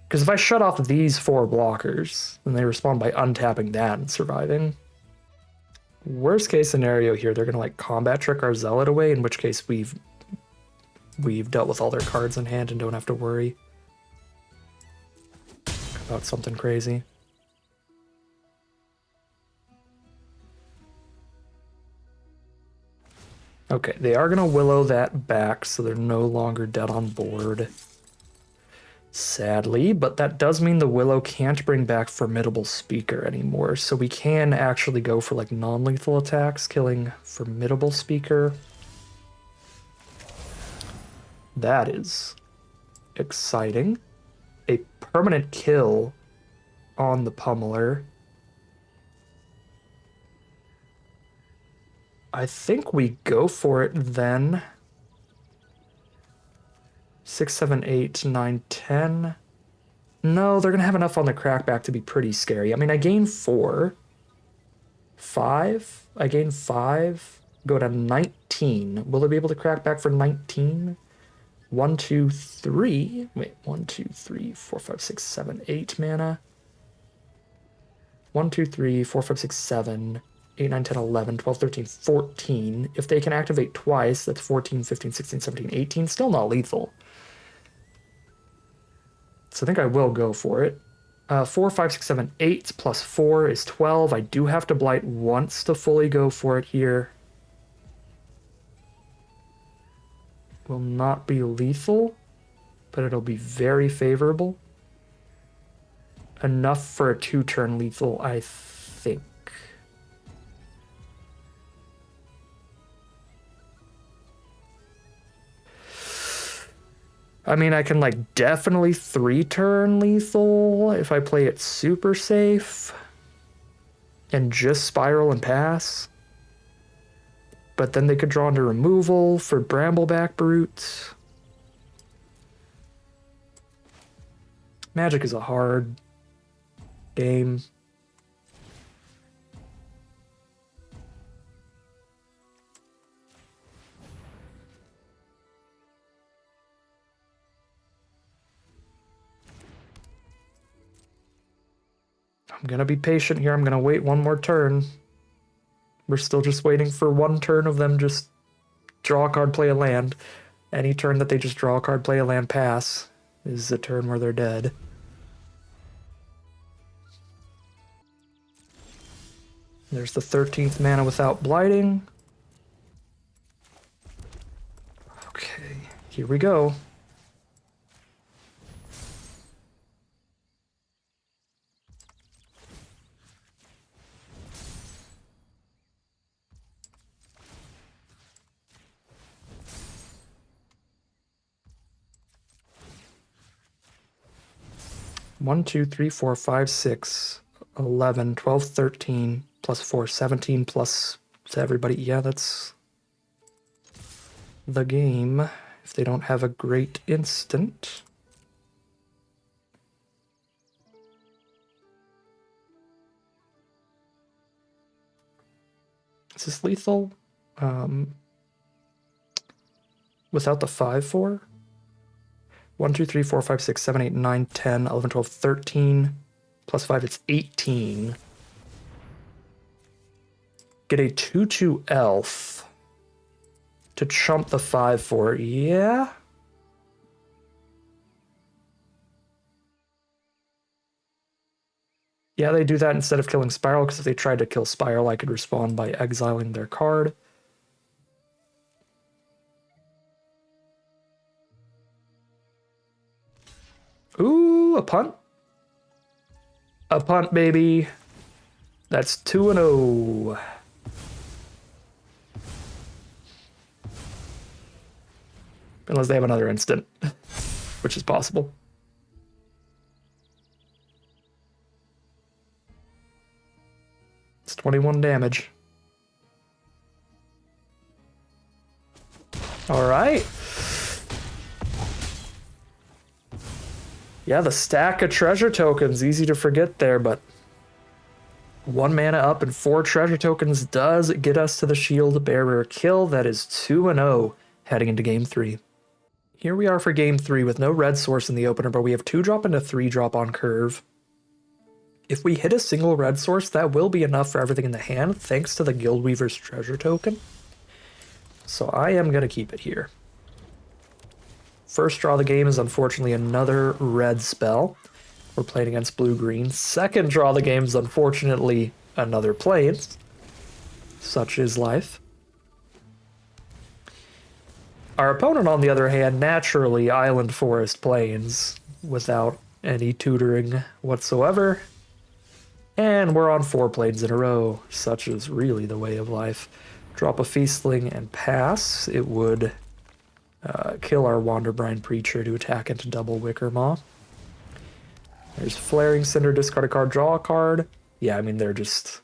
Because if I shut off these 4 blockers, then they respond by untapping that and surviving. Worst case scenario here, they're going to like combat trick our Zealot away, in which case we've dealt with all their cards in hand and don't have to worry about something crazy. Okay, they are going to Willow that back, so they're no longer dead on board. Sadly, but that does mean the Willow can't bring back Formidable Speaker anymore, so we can actually go for like non-lethal attacks, killing Formidable Speaker. That is exciting. A permanent kill on the Pummeler. I think we go for it then. 6, 7, 8, 9, 10. No, they're going to have enough on the crackback to be pretty scary. I mean, I gain 4. 5? I gain 5. Go to 19. Will they be able to crack back for 19? 1, 2, 3. Wait, 1, 2, 3, 4, 5, 6, 7, 8 mana. 1, 2, 3, 4, 5, 6, 7, 8, 9, 10, 11, 12, 13, 14. If they can activate twice, that's 14, 15, 16, 17, 18. Still not lethal. So I think I will go for it. 4, 5, 6, 7, 8 plus 4 is 12. I do have to blight once to fully go for it here. Will not be lethal, but it'll be very favorable. Enough for a 2-turn lethal, I think. I mean, I can like definitely 3-turn lethal if I play it super safe and just spiral and pass. But then they could draw into removal for Brambleback Brute. Magic is a hard game. I'm gonna be patient here. I'm gonna wait one more turn. We're still just waiting for one turn of them just draw a card, play a land. Any turn that they just draw a card, play a land, pass is the turn where they're dead. There's the 13th mana without blighting. Okay, here we go. One, 2, 3, 4, 5, 6, 11, 12, 13, plus 4, 17, plus to everybody. Yeah, that's the game. If they don't have a great instant. Is this lethal? Without the 5/4? 1, 2, 3, 4, 5, 6, 7, 8, 9, 10, 11, 12, 13. Plus 5, it's 18. Get a 2/2 elf to chump the 5/4. Yeah? Yeah, they do that instead of killing Spiral, because if they tried to kill Spiral, I could respond by exiling their card. Ooh, a punt. A punt, baby. That's 2-0. Unless they have another instant, which is possible. It's 21 damage. All right. Yeah, the stack of treasure tokens, easy to forget there, but 1 mana up and 4 treasure tokens does get us to the shield bearer kill. That is 2-0 heading into game 3. Here we are for game 3 with no red source in the opener, but we have 2-drop and a 3-drop on curve. If we hit a single red source, that will be enough for everything in the hand, thanks to the Guildweaver's treasure token. So I am going to keep it here. First draw of the game is unfortunately another red spell. We're playing against blue-green. Second draw of the game is unfortunately another plains. Such is life. Our opponent, on the other hand, naturally Island Forest Plains without any tutoring whatsoever. And we're on 4 plains in a row. Such is really the way of life. Drop a Feastling and pass. It would kill our Wanderbrine Preacher to attack into double Wickermaw. There's Flaring Cinder, discard a card, draw a card. Yeah, I mean, they're just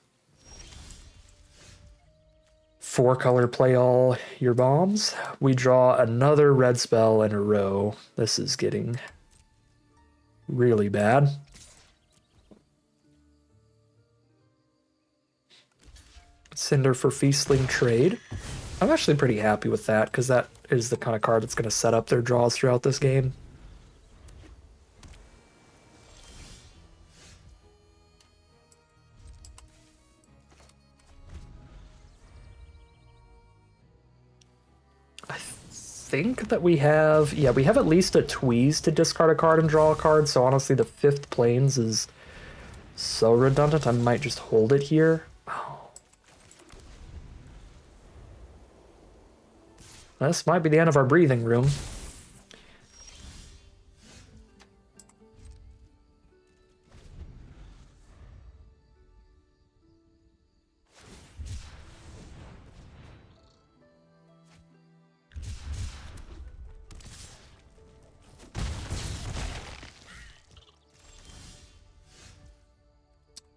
4-color play all your bombs. We draw another red spell in a row. This is getting really bad. Cinder for Feastling trade. I'm actually pretty happy with that, because that is the kind of card that's going to set up their draws throughout this game. I think that we have... Yeah, we have at least a Tweeze to discard a card and draw a card, so honestly the 5th Plains is so redundant, I might just hold it here. This might be the end of our breathing room.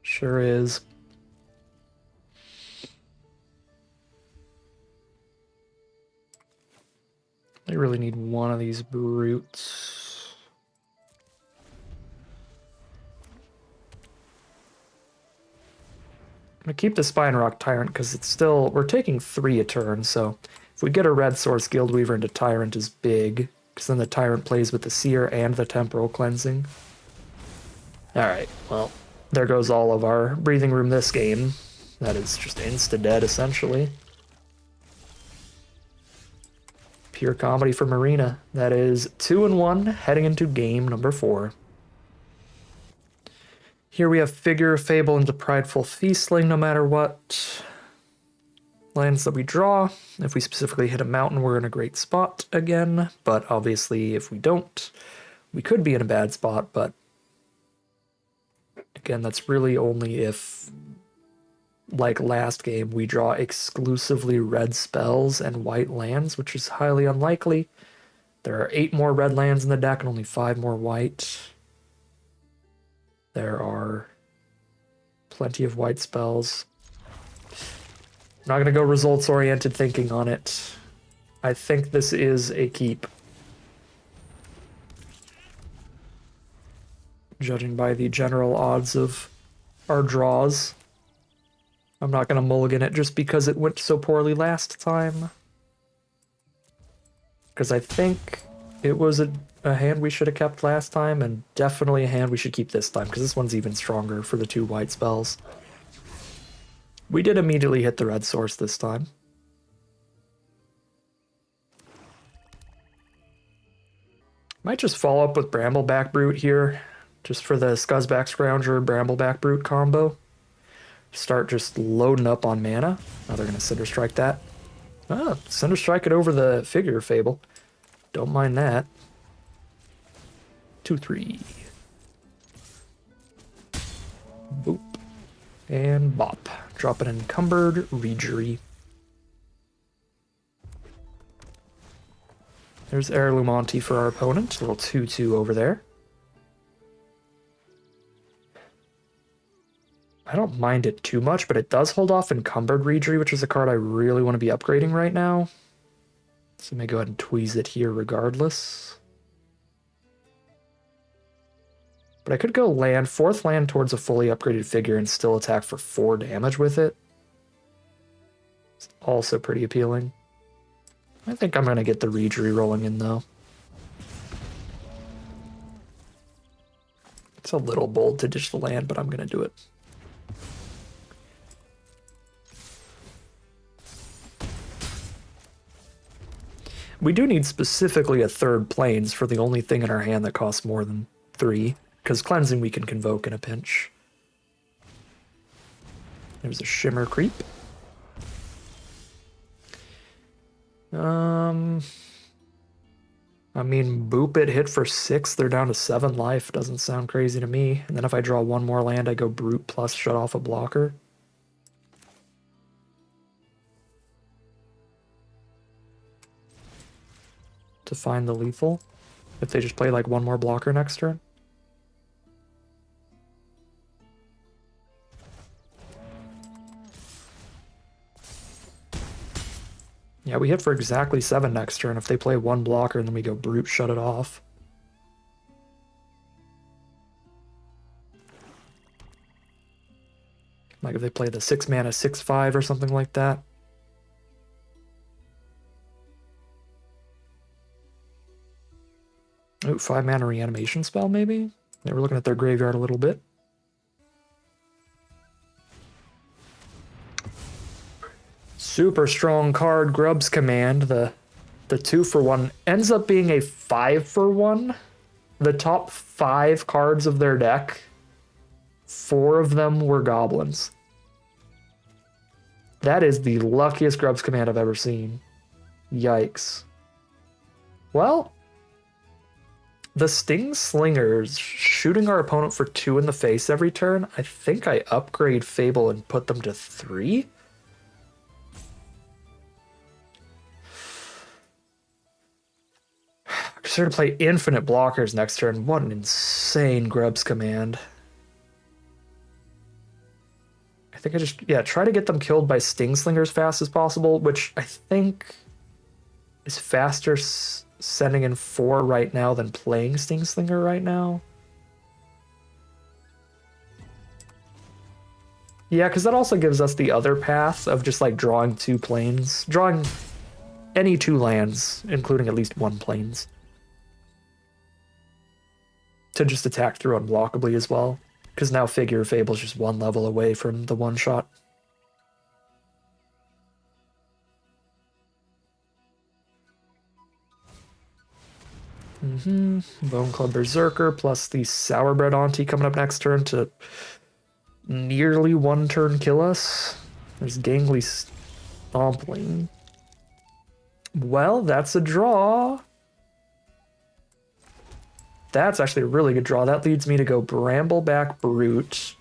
Sure is. I really need one of these brutes. I'm gonna keep the Spine Rock Tyrant because it's still... We're taking 3 a turn, so if we get a red source, Guildweaver into Tyrant is big, because then the Tyrant plays with the Seer and the Temporal Cleansing. Alright, well, There goes all of our breathing room this game. That is just insta-dead, essentially. Pure comedy for Marina. That is 2-1, heading into game number 4. Here we have Figure of Fable into Prideful Feastling, no matter what lands that we draw. If we specifically hit a mountain, we're in a great spot again. But obviously, if we don't, we could be in a bad spot. But again, that's really only if, like last game, we draw exclusively red spells and white lands, which is highly unlikely. There are 8 more red lands in the deck and only 5 more white. There are plenty of white spells. I'm not going to go results-oriented thinking on it. I think this is a keep. Judging by the general odds of our draws. I'm not going to mulligan it just because it went so poorly last time. Because I think it was a hand we should have kept last time, and definitely a hand we should keep this time, because this one's even stronger for the 2 white spells. We did immediately hit the red source this time. Might just follow up with Brambleback Brute here, just for the Scuzzback Scrounger Brambleback Brute combo. Start just loading up on mana. Now they're going to Cinder Strike that. Ah, Cinder Strike it over the Figure of Fable. Don't mind that. 2-3. Boop. And bop. Drop an Encumbered Reejerey. There's Heirloom Auntie for our opponent. A little 2-2 over there. I don't mind it too much, but it does hold off Encumbered Reejerey, which is a card I really want to be upgrading right now. So I may go ahead and tweeze it here regardless. But I could go land, 4th land towards a fully upgraded figure and still attack for 4 damage with it. It's also pretty appealing. I think I'm going to get the Reejerey rolling in, though. It's a little bold to ditch the land, but I'm going to do it. We do need specifically a 3rd Plains for the only thing in our hand that costs more than 3, because Cleansing we can convoke in a pinch. There's a Shimmer Creep. I mean, boop it, hit for 6, they're down to 7 life. Doesn't sound crazy to me. And then if I draw 1 more land, I go Brute plus shut off a blocker. To find the lethal, if they just play like 1 more blocker next turn. Yeah, we hit for exactly 7 next turn. If they play 1 blocker and then we go Brute, shut it off. Like if they play the 6 mana 6/5 or something like that. Ooh, 5 mana reanimation spell, maybe? They were looking at their graveyard a little bit. Super strong card, Grub's Command. The 2-for-1 ends up being a 5-for-1. The top 5 cards of their deck, 4 of them were goblins. That is the luckiest Grub's Command I've ever seen. Yikes. Well, the Sting Slingers shooting our opponent for 2 in the face every turn. I think I upgrade Fable and put them to 3. Consider to play infinite blockers next turn. What an insane Grub's Command. I think I just, try to get them killed by Sting Slinger as fast as possible, which I think is faster sending in 4 right now than playing Sting Slinger right now. Yeah, because that also gives us the other path of just like drawing 2 planes. Drawing any 2 lands, including at least 1 planes. To just attack through unblockably as well. Because now Figure of Fable's just one level away from the one-shot. Bone Club Berserker plus the Sourbread Auntie coming up next turn to nearly one turn kill us. There's Gangly Stompling. Well, that's a draw. That's actually a really good draw. That leads me to go Brambleback Brute.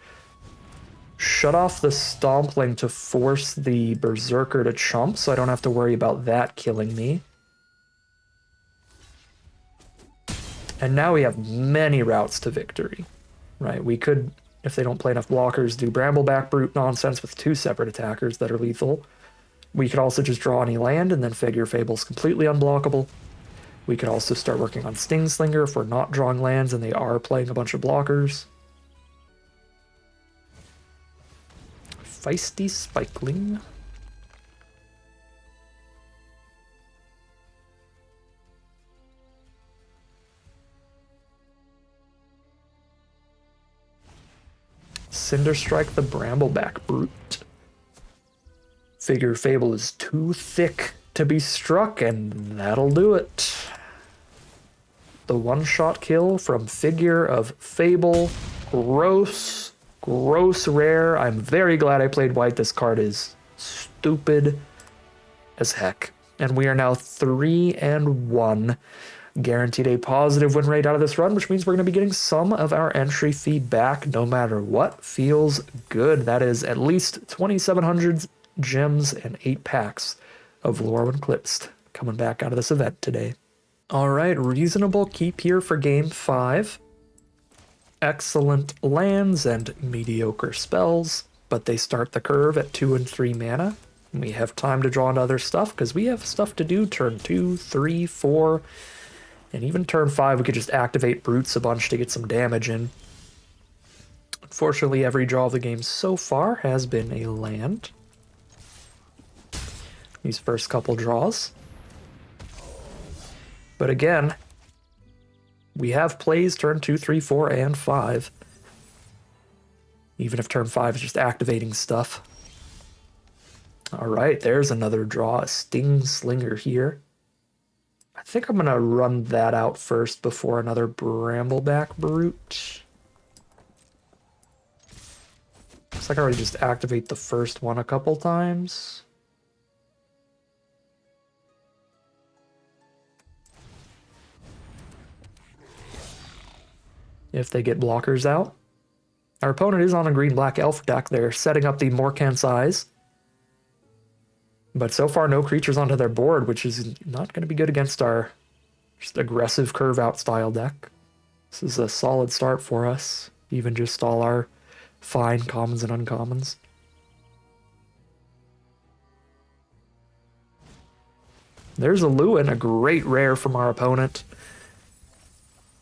Shut off the Stompling to force the Berserker to chump, so I don't have to worry about that killing me. And now we have many routes to victory, right? We could, if they don't play enough blockers, do Brambleback Brute nonsense with two separate attackers that are lethal. We could also just draw any land and then Figure Fable's completely unblockable. We could also start working on Sting Slinger if we're not drawing lands and they are playing a bunch of blockers. Feisty Spikeling. Cinderstrike the Brambleback Brute. Figure Fable is too thick to be struck, and that'll do it. The one-shot kill from Figure of Fable. Gross, gross rare. I'm very glad I played white. This card is stupid as heck. And we are now 3-1. Guaranteed a positive win rate out of this run, which means we're going to be getting some of our entry fee back no matter what. Feels good. That is at least 2,700 gems and 8 packs of Lorwyn Eclipsed coming back out of this event today. All right, reasonable keep here for game 5. Excellent lands and mediocre spells, but they start the curve at 2 and 3 mana. We have time to draw into other stuff because we have stuff to do turn 2, 3, 4, and even turn 5 we could just activate Brutes a bunch to get some damage in. Unfortunately, every draw of the game so far has been a land. These first couple draws. But again, we have plays turn 2, 3, 4, and 5. Even if turn 5 is just activating stuff. Alright, there's another draw, a Sting Slinger here. I think I'm going to run that out first before another Brambleback Brute. Looks like I already just activate the first one a couple times. If they get blockers out. Our opponent is on a green-black elf deck. They're setting up the Morkant's Eyes. But so far, no creatures onto their board, which is not going to be good against our just aggressive curve-out style deck. This is a solid start for us, even just all our fine commons and uncommons. There's a Lewin, a great rare from our opponent.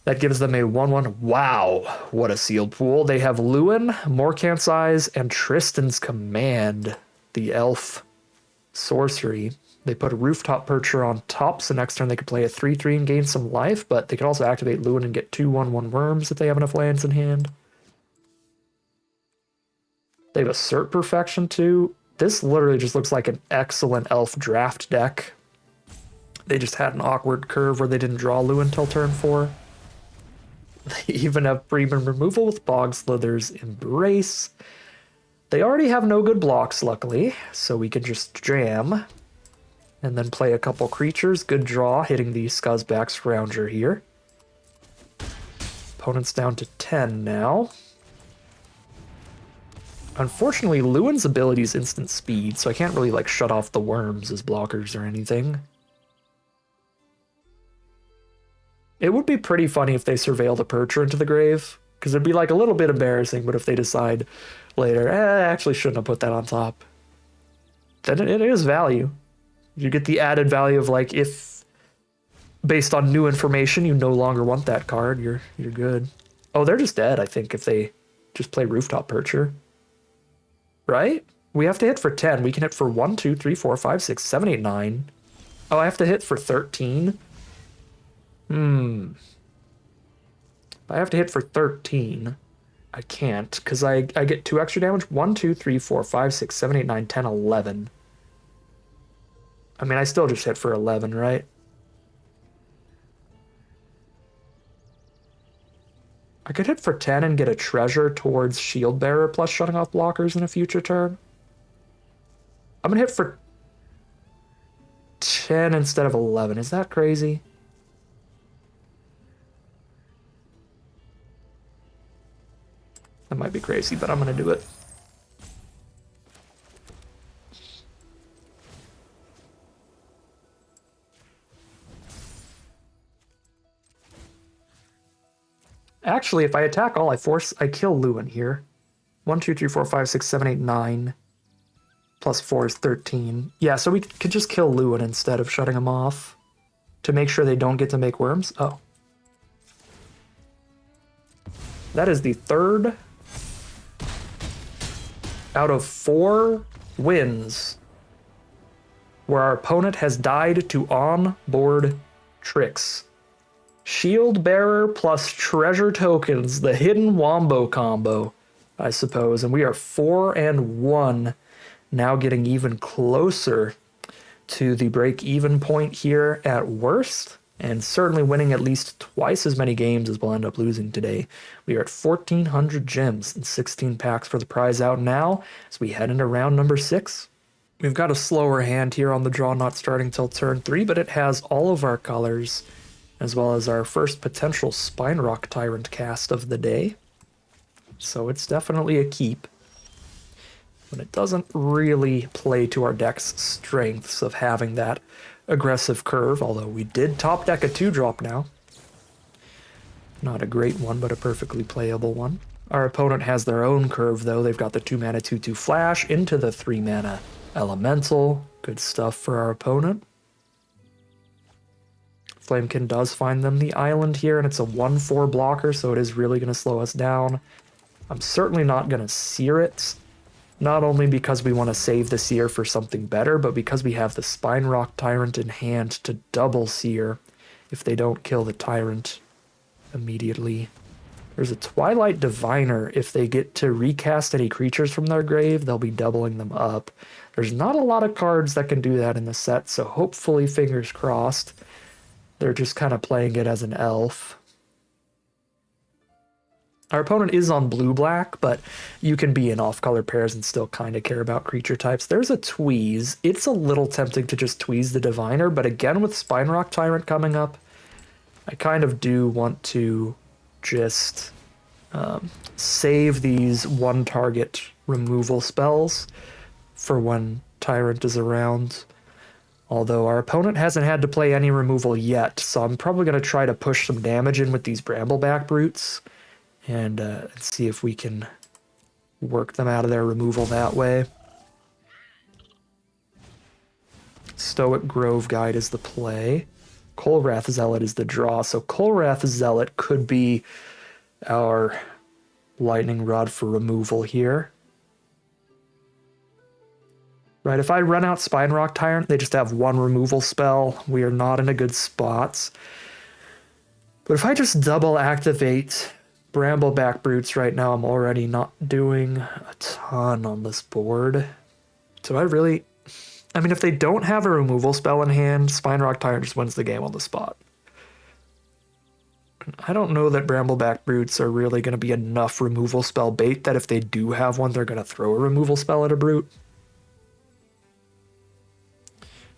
That gives them a 1/1. Wow, what a sealed pool. They have Lewin, Morkant's Eyes, and Tristan's Command, the elf sorcery. They put a Rooftop Percher on top, so next turn they could play a 3/3 and gain some life, but they could also activate Lewin and get 2/1/1 worms if they have enough lands in hand. They have Assert Perfection too. This literally just looks like an excellent elf draft deck. They just had an awkward curve where they didn't draw Lewin until turn 4. They even have premium removal with Bog Slither's Embrace. They already have no good blocks, luckily, so we can just jam. And then play a couple creatures. Good draw, hitting the Scuzzback Scrounger here. Opponent's down to 10 now. Unfortunately, Lewin's ability is instant speed, so I can't really like shut off the worms as blockers or anything. It would be pretty funny if they surveil the Percher into the grave, because it'd be like a little bit embarrassing, but if they decide later, I actually shouldn't have put that on top, then it is value. You get the added value of like, if based on new information you no longer want that card, you're good. Oh, they're just dead, I think, if they just play Rooftop Percher. Right? We have to hit for 10. We can hit for 1, 2, 3, 4, 5, 6, 7, 8, 9. Oh, I have to hit for 13? I have to hit for 13. I can't, because I get 2 extra damage. 1, 2, 3, 4, 5, 6, 7, 8, 9, 10, 11. I mean, I still just hit for 11, right? I could hit for 10 and get a treasure towards Shield Bearer plus shutting off blockers in a future turn. I'm gonna hit for 10 instead of 11. Is that crazy? That might be crazy, but I'm gonna do it. Actually, if I attack all, I kill Lewin here. 1, 2, 3, 4, 5, 6, 7, 8, 9. Plus 4 is 13. Yeah, so we could just kill Lewin instead of shutting him off to make sure they don't get to make worms. Oh. That is the third out of 4 wins where our opponent has died to on-board tricks. Shield Bearer plus treasure tokens, the hidden wombo combo, I suppose. And we are 4-1, now getting even closer to the break-even point here at worst, and certainly winning at least twice as many games as we'll end up losing today. We are at 1,400 gems and 16 packs for the prize out now as we head into round number 6. We've got a slower hand here on the draw, not starting till turn 3, but it has all of our colors, as well as our first potential Spine Rock Tyrant cast of the day. So it's definitely a keep. But it doesn't really play to our deck's strengths of having that aggressive curve, although we did top deck a 2-drop now. Not a great one, but a perfectly playable one. Our opponent has their own curve, though. They've got the 2-mana 2/2 flash into the 3-mana elemental. Good stuff for our opponent. Flamekin does find them the island here, and it's a 1/4 blocker, so it is really going to slow us down. I'm certainly not going to sear it, not only because we want to save the sear for something better, but because we have the Spine Rock Tyrant in hand to double sear if they don't kill the Tyrant immediately. There's a Twilight Diviner. If they get to recast any creatures from their grave, they'll be doubling them up. There's not a lot of cards that can do that in the set, so hopefully, fingers crossed, they're just kind of playing it as an elf. Our opponent is on blue-black, but you can be in off-color pairs and still kind of care about creature types. There's a Tweeze. It's a little tempting to just Tweeze the Diviner, but again, with Spine Rock Tyrant coming up, I kind of do want to just save these one-target removal spells for when Tyrant is around. Although our opponent hasn't had to play any removal yet, so I'm probably going to try to push some damage in with these Brambleback Brutes and see if we can work them out of their removal that way. Stoic Grove Guide is the play. Kolrath Zealot is the draw, so Kolrath Zealot could be our lightning rod for removal here. Right, if I run out Spine Rock Tyrant, they just have one removal spell. We are not in a good spot. But if I just double activate Brambleback Brutes right now, I'm already not doing a ton on this board. So I mean, if they don't have a removal spell in hand, Spine Rock Tyrant just wins the game on the spot. I don't know that Brambleback Brutes are really going to be enough removal spell bait that if they do have one, they're going to throw a removal spell at a Brute.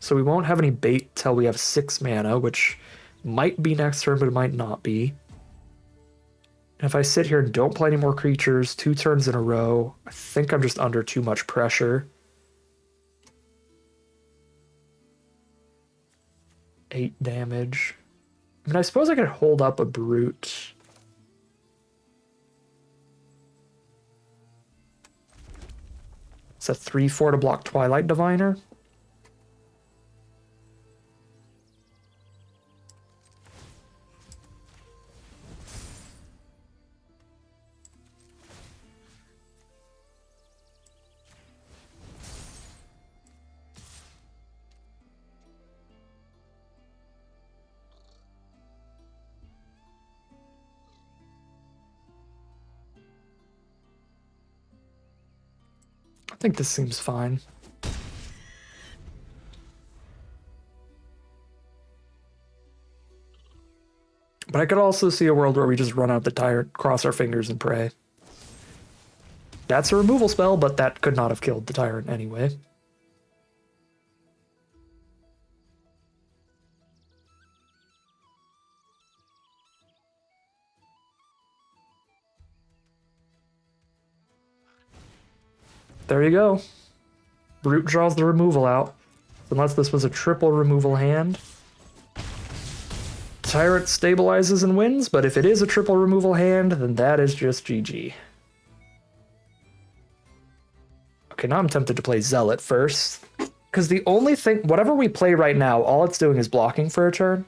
So we won't have any bait till we have 6 mana, which might be next turn, but it might not be. And if I sit here and don't play any more creatures 2 turns in a row, I think I'm just under too much pressure. 8 damage. I mean, I suppose I could hold up a Brute. It's a 3/4 to block Twilight Diviner. think this seems fine. But I could also see a world where we just run out the tyrant, cross our fingers, and pray. That's a removal spell, but that could not have killed the tyrant anyway. There you go. Brute draws the removal out. Unless this was a triple removal hand. Tyrant stabilizes and wins, but if it is a triple removal hand, then that is just GG. Okay, now I'm tempted to play Zealot first. Because the only thing, whatever we play right now, all it's doing is blocking for a turn.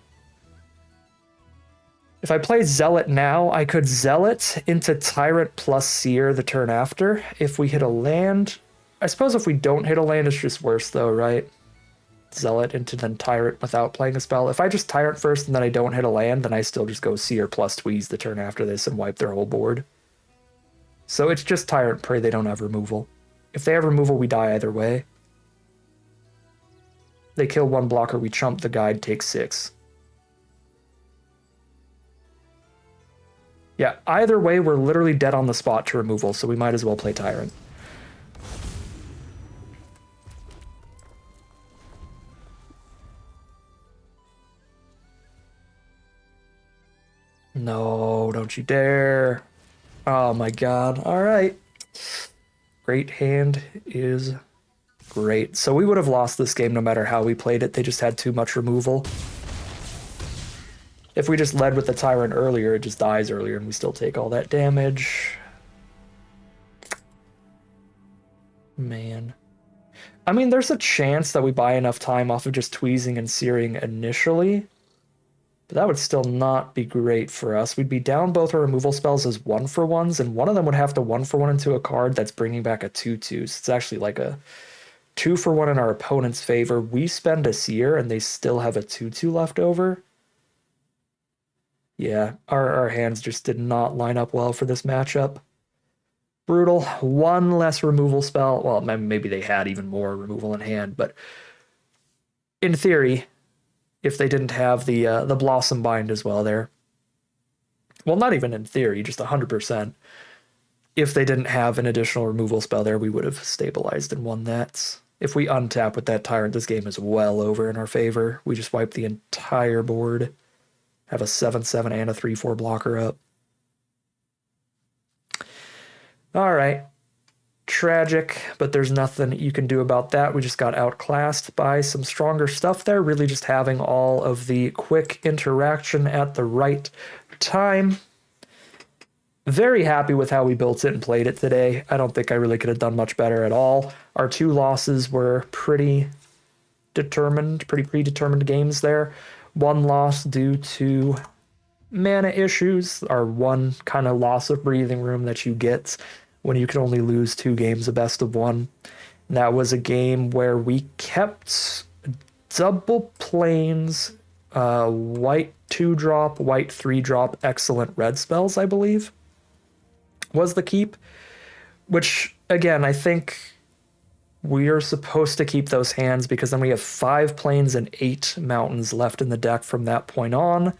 If I play Zealot now, I could Zealot into Tyrant plus Seer the turn after. If we hit a land, I suppose if we don't hit a land, it's just worse though, right? Zealot into then Tyrant without playing a spell. If I just Tyrant first and then I don't hit a land, then I still just go Seer plus Tweeze the turn after this and wipe their whole board. So it's just Tyrant, pray they don't have removal. If they have removal, we die either way. They kill one blocker, we chump the guide, take 6. Yeah, either way, we're literally dead on the spot to removal, so we might as well play Tyrant. No, don't you dare. Oh my god. All right. Great hand is great. So we would have lost this game no matter how we played it. They just had too much removal. If we just led with the Tyrant earlier, it just dies earlier and we still take all that damage. Man. I mean, there's a chance that we buy enough time off of just tweezing and searing initially. But that would still not be great for us. We'd be down both our removal spells as 1-for-1s, and one of them would have to 1-for-1 into a card that's bringing back a 2/2. So it's actually like a 2-for-1 in our opponent's favor. We spend a Seer, and they still have a 2/2 left over. Yeah, our hands just did not line up well for this matchup. Brutal. One less removal spell. Well, maybe they had even more removal in hand, but in theory, if they didn't have the Blossom Bind as well there. Well, not even in theory, just 100%. If they didn't have an additional removal spell there, we would have stabilized and won that. If we untap with that Tyrant, this game is well over in our favor. We just wipe the entire board. Have a 7/7 and a 3/4 blocker up. All right. Tragic, but there's nothing you can do about that. We just got outclassed by some stronger stuff there, really just having all of the quick interaction at the right time. Very happy with how we built it and played it today. I don't think I really could have done much better at all. Our 2 losses were pretty predetermined games there. 1 loss due to mana issues, our 1 kind of loss of breathing room that you get when you can only lose 2 games a best of 1. And that was a game where we kept double planes, white 2-drop, white 3-drop, excellent red spells, I believe, was the keep. Which, again, I think we are supposed to keep those hands because then we have 5 planes and 8 mountains left in the deck from that point on.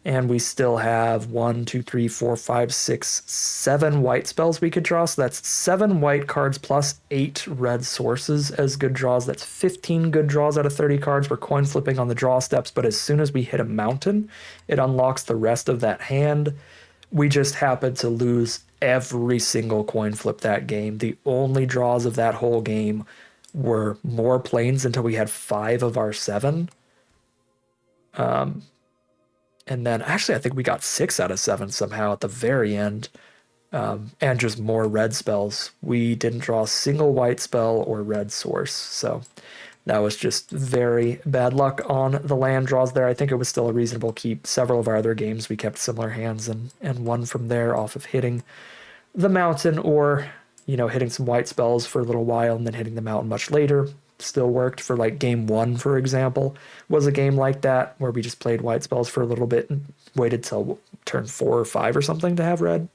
And we still have 1, 2, 3, 4, 5, 6, 7 white spells we could draw. So that's 7 white cards plus 8 red sources as good draws. That's 15 good draws out of 30 cards. We're coin flipping on the draw steps, but as soon as we hit a mountain, it unlocks the rest of that hand. We just happened to lose every single coin flip that game. The only draws of that whole game were more planes until we had 5 of our 7. And then actually I think we got 6 out of 7 somehow at the very end. And just more red spells. We didn't draw a single white spell or red source. So that was just very bad luck on the land draws there. I think it was still a reasonable keep. Several of our other games we kept similar hands and won from there off of hitting the mountain or, hitting some white spells for a little while and then hitting the mountain much later. Still worked for like game 1, for example, was a game like that where we just played white spells for a little bit and waited till turn 4 or 5 or something to have red.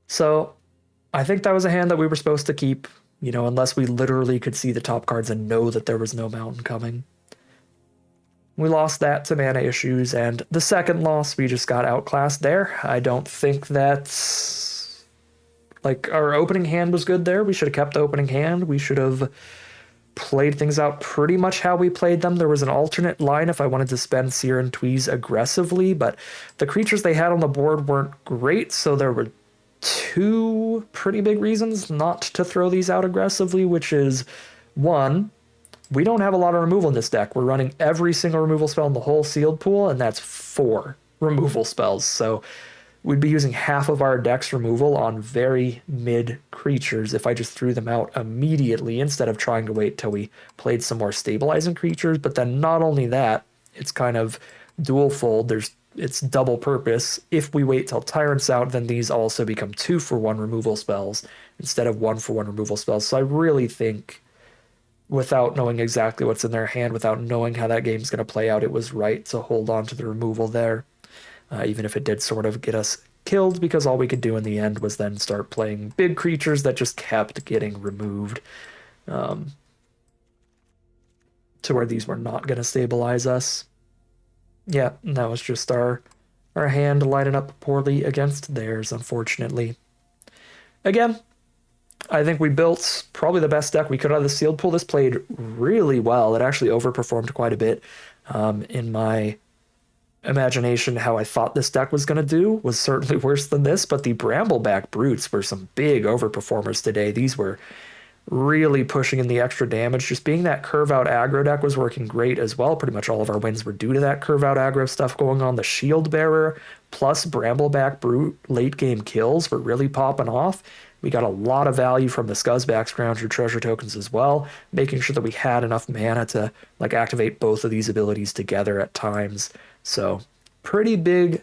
So I think that was a hand that we were supposed to keep, you know, unless we literally could see the top cards and know that there was no mountain coming. We lost that to mana issues, and the second loss, we just got outclassed there. I don't think that's... Like, our opening hand was good there. We should have kept the opening hand. We should have played things out pretty much how we played them. There was an alternate line if I wanted to spend Seer and Tweeze aggressively, but the creatures they had on the board weren't great, so there were two pretty big reasons not to throw these out aggressively, which is, one, we don't have a lot of removal in this deck. We're running every single removal spell in the whole sealed pool, and that's 4 removal spells. So we'd be using half of our deck's removal on very mid creatures if I just threw them out immediately instead of trying to wait till we played some more stabilizing creatures. But then not only that, it's kind of dual fold. It's double purpose. If we wait till Tyrant's out, then these also become 2-for-1 removal spells instead of 1-for-1 removal spells. So I really think, without knowing exactly what's in their hand, without knowing how that game's going to play out, it was right to hold on to the removal there, even if it did sort of get us killed, because all we could do in the end was then start playing big creatures that just kept getting removed, to where these were not going to stabilize us. Yeah, and that was just our hand lining up poorly against theirs, unfortunately. Again, I think we built probably the best deck we could out of the sealed pool. This played really well. It actually overperformed quite a bit. In my imagination, how I thought this deck was going to do was certainly worse than this, but the Brambleback Brutes were some big overperformers today. These were really pushing in the extra damage. Just being that curve out aggro deck was working great as well. Pretty much all of our wins were due to that curve out aggro stuff going on. The Shield Bearer plus Brambleback Brute late game kills were really popping off. We got a lot of value from the Scuzzback Scrounger treasure tokens as well, making sure that we had enough mana to like activate both of these abilities together at times. So pretty big,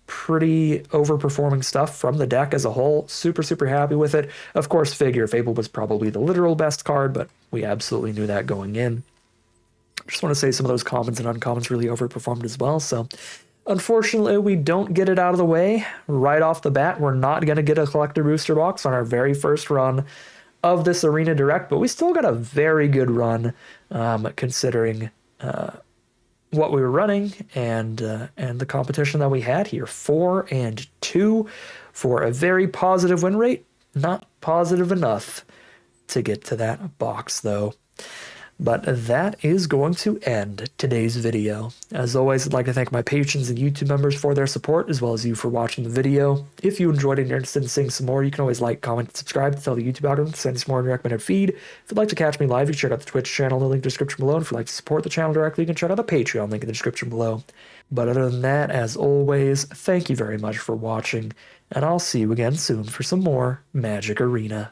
pretty overperforming stuff from the deck as a whole. Super, super happy with it. Of course, Figure Fable was probably the literal best card, but we absolutely knew that going in. Just want to say some of those commons and uncommons really overperformed as well. So unfortunately, we don't get it out of the way right off the bat. We're not going to get a collector booster box on our very first run of this Arena Direct, but we still got a very good run, considering what we were running and the competition that we had here. 4-2 for a very positive win rate. Not positive enough to get to that box, though. But that is going to end today's video. As always, I'd like to thank my patrons and YouTube members for their support, as well as you for watching the video. If you enjoyed it and you're interested in seeing some more, you can always like, comment, and subscribe to tell the YouTube algorithm to send us more in your recommended feed. If you'd like to catch me live, you can check out the Twitch channel in the link in the description below. And if you'd like to support the channel directly, you can check out the Patreon link in the description below. But other than that, as always, thank you very much for watching, and I'll see you again soon for some more Magic Arena.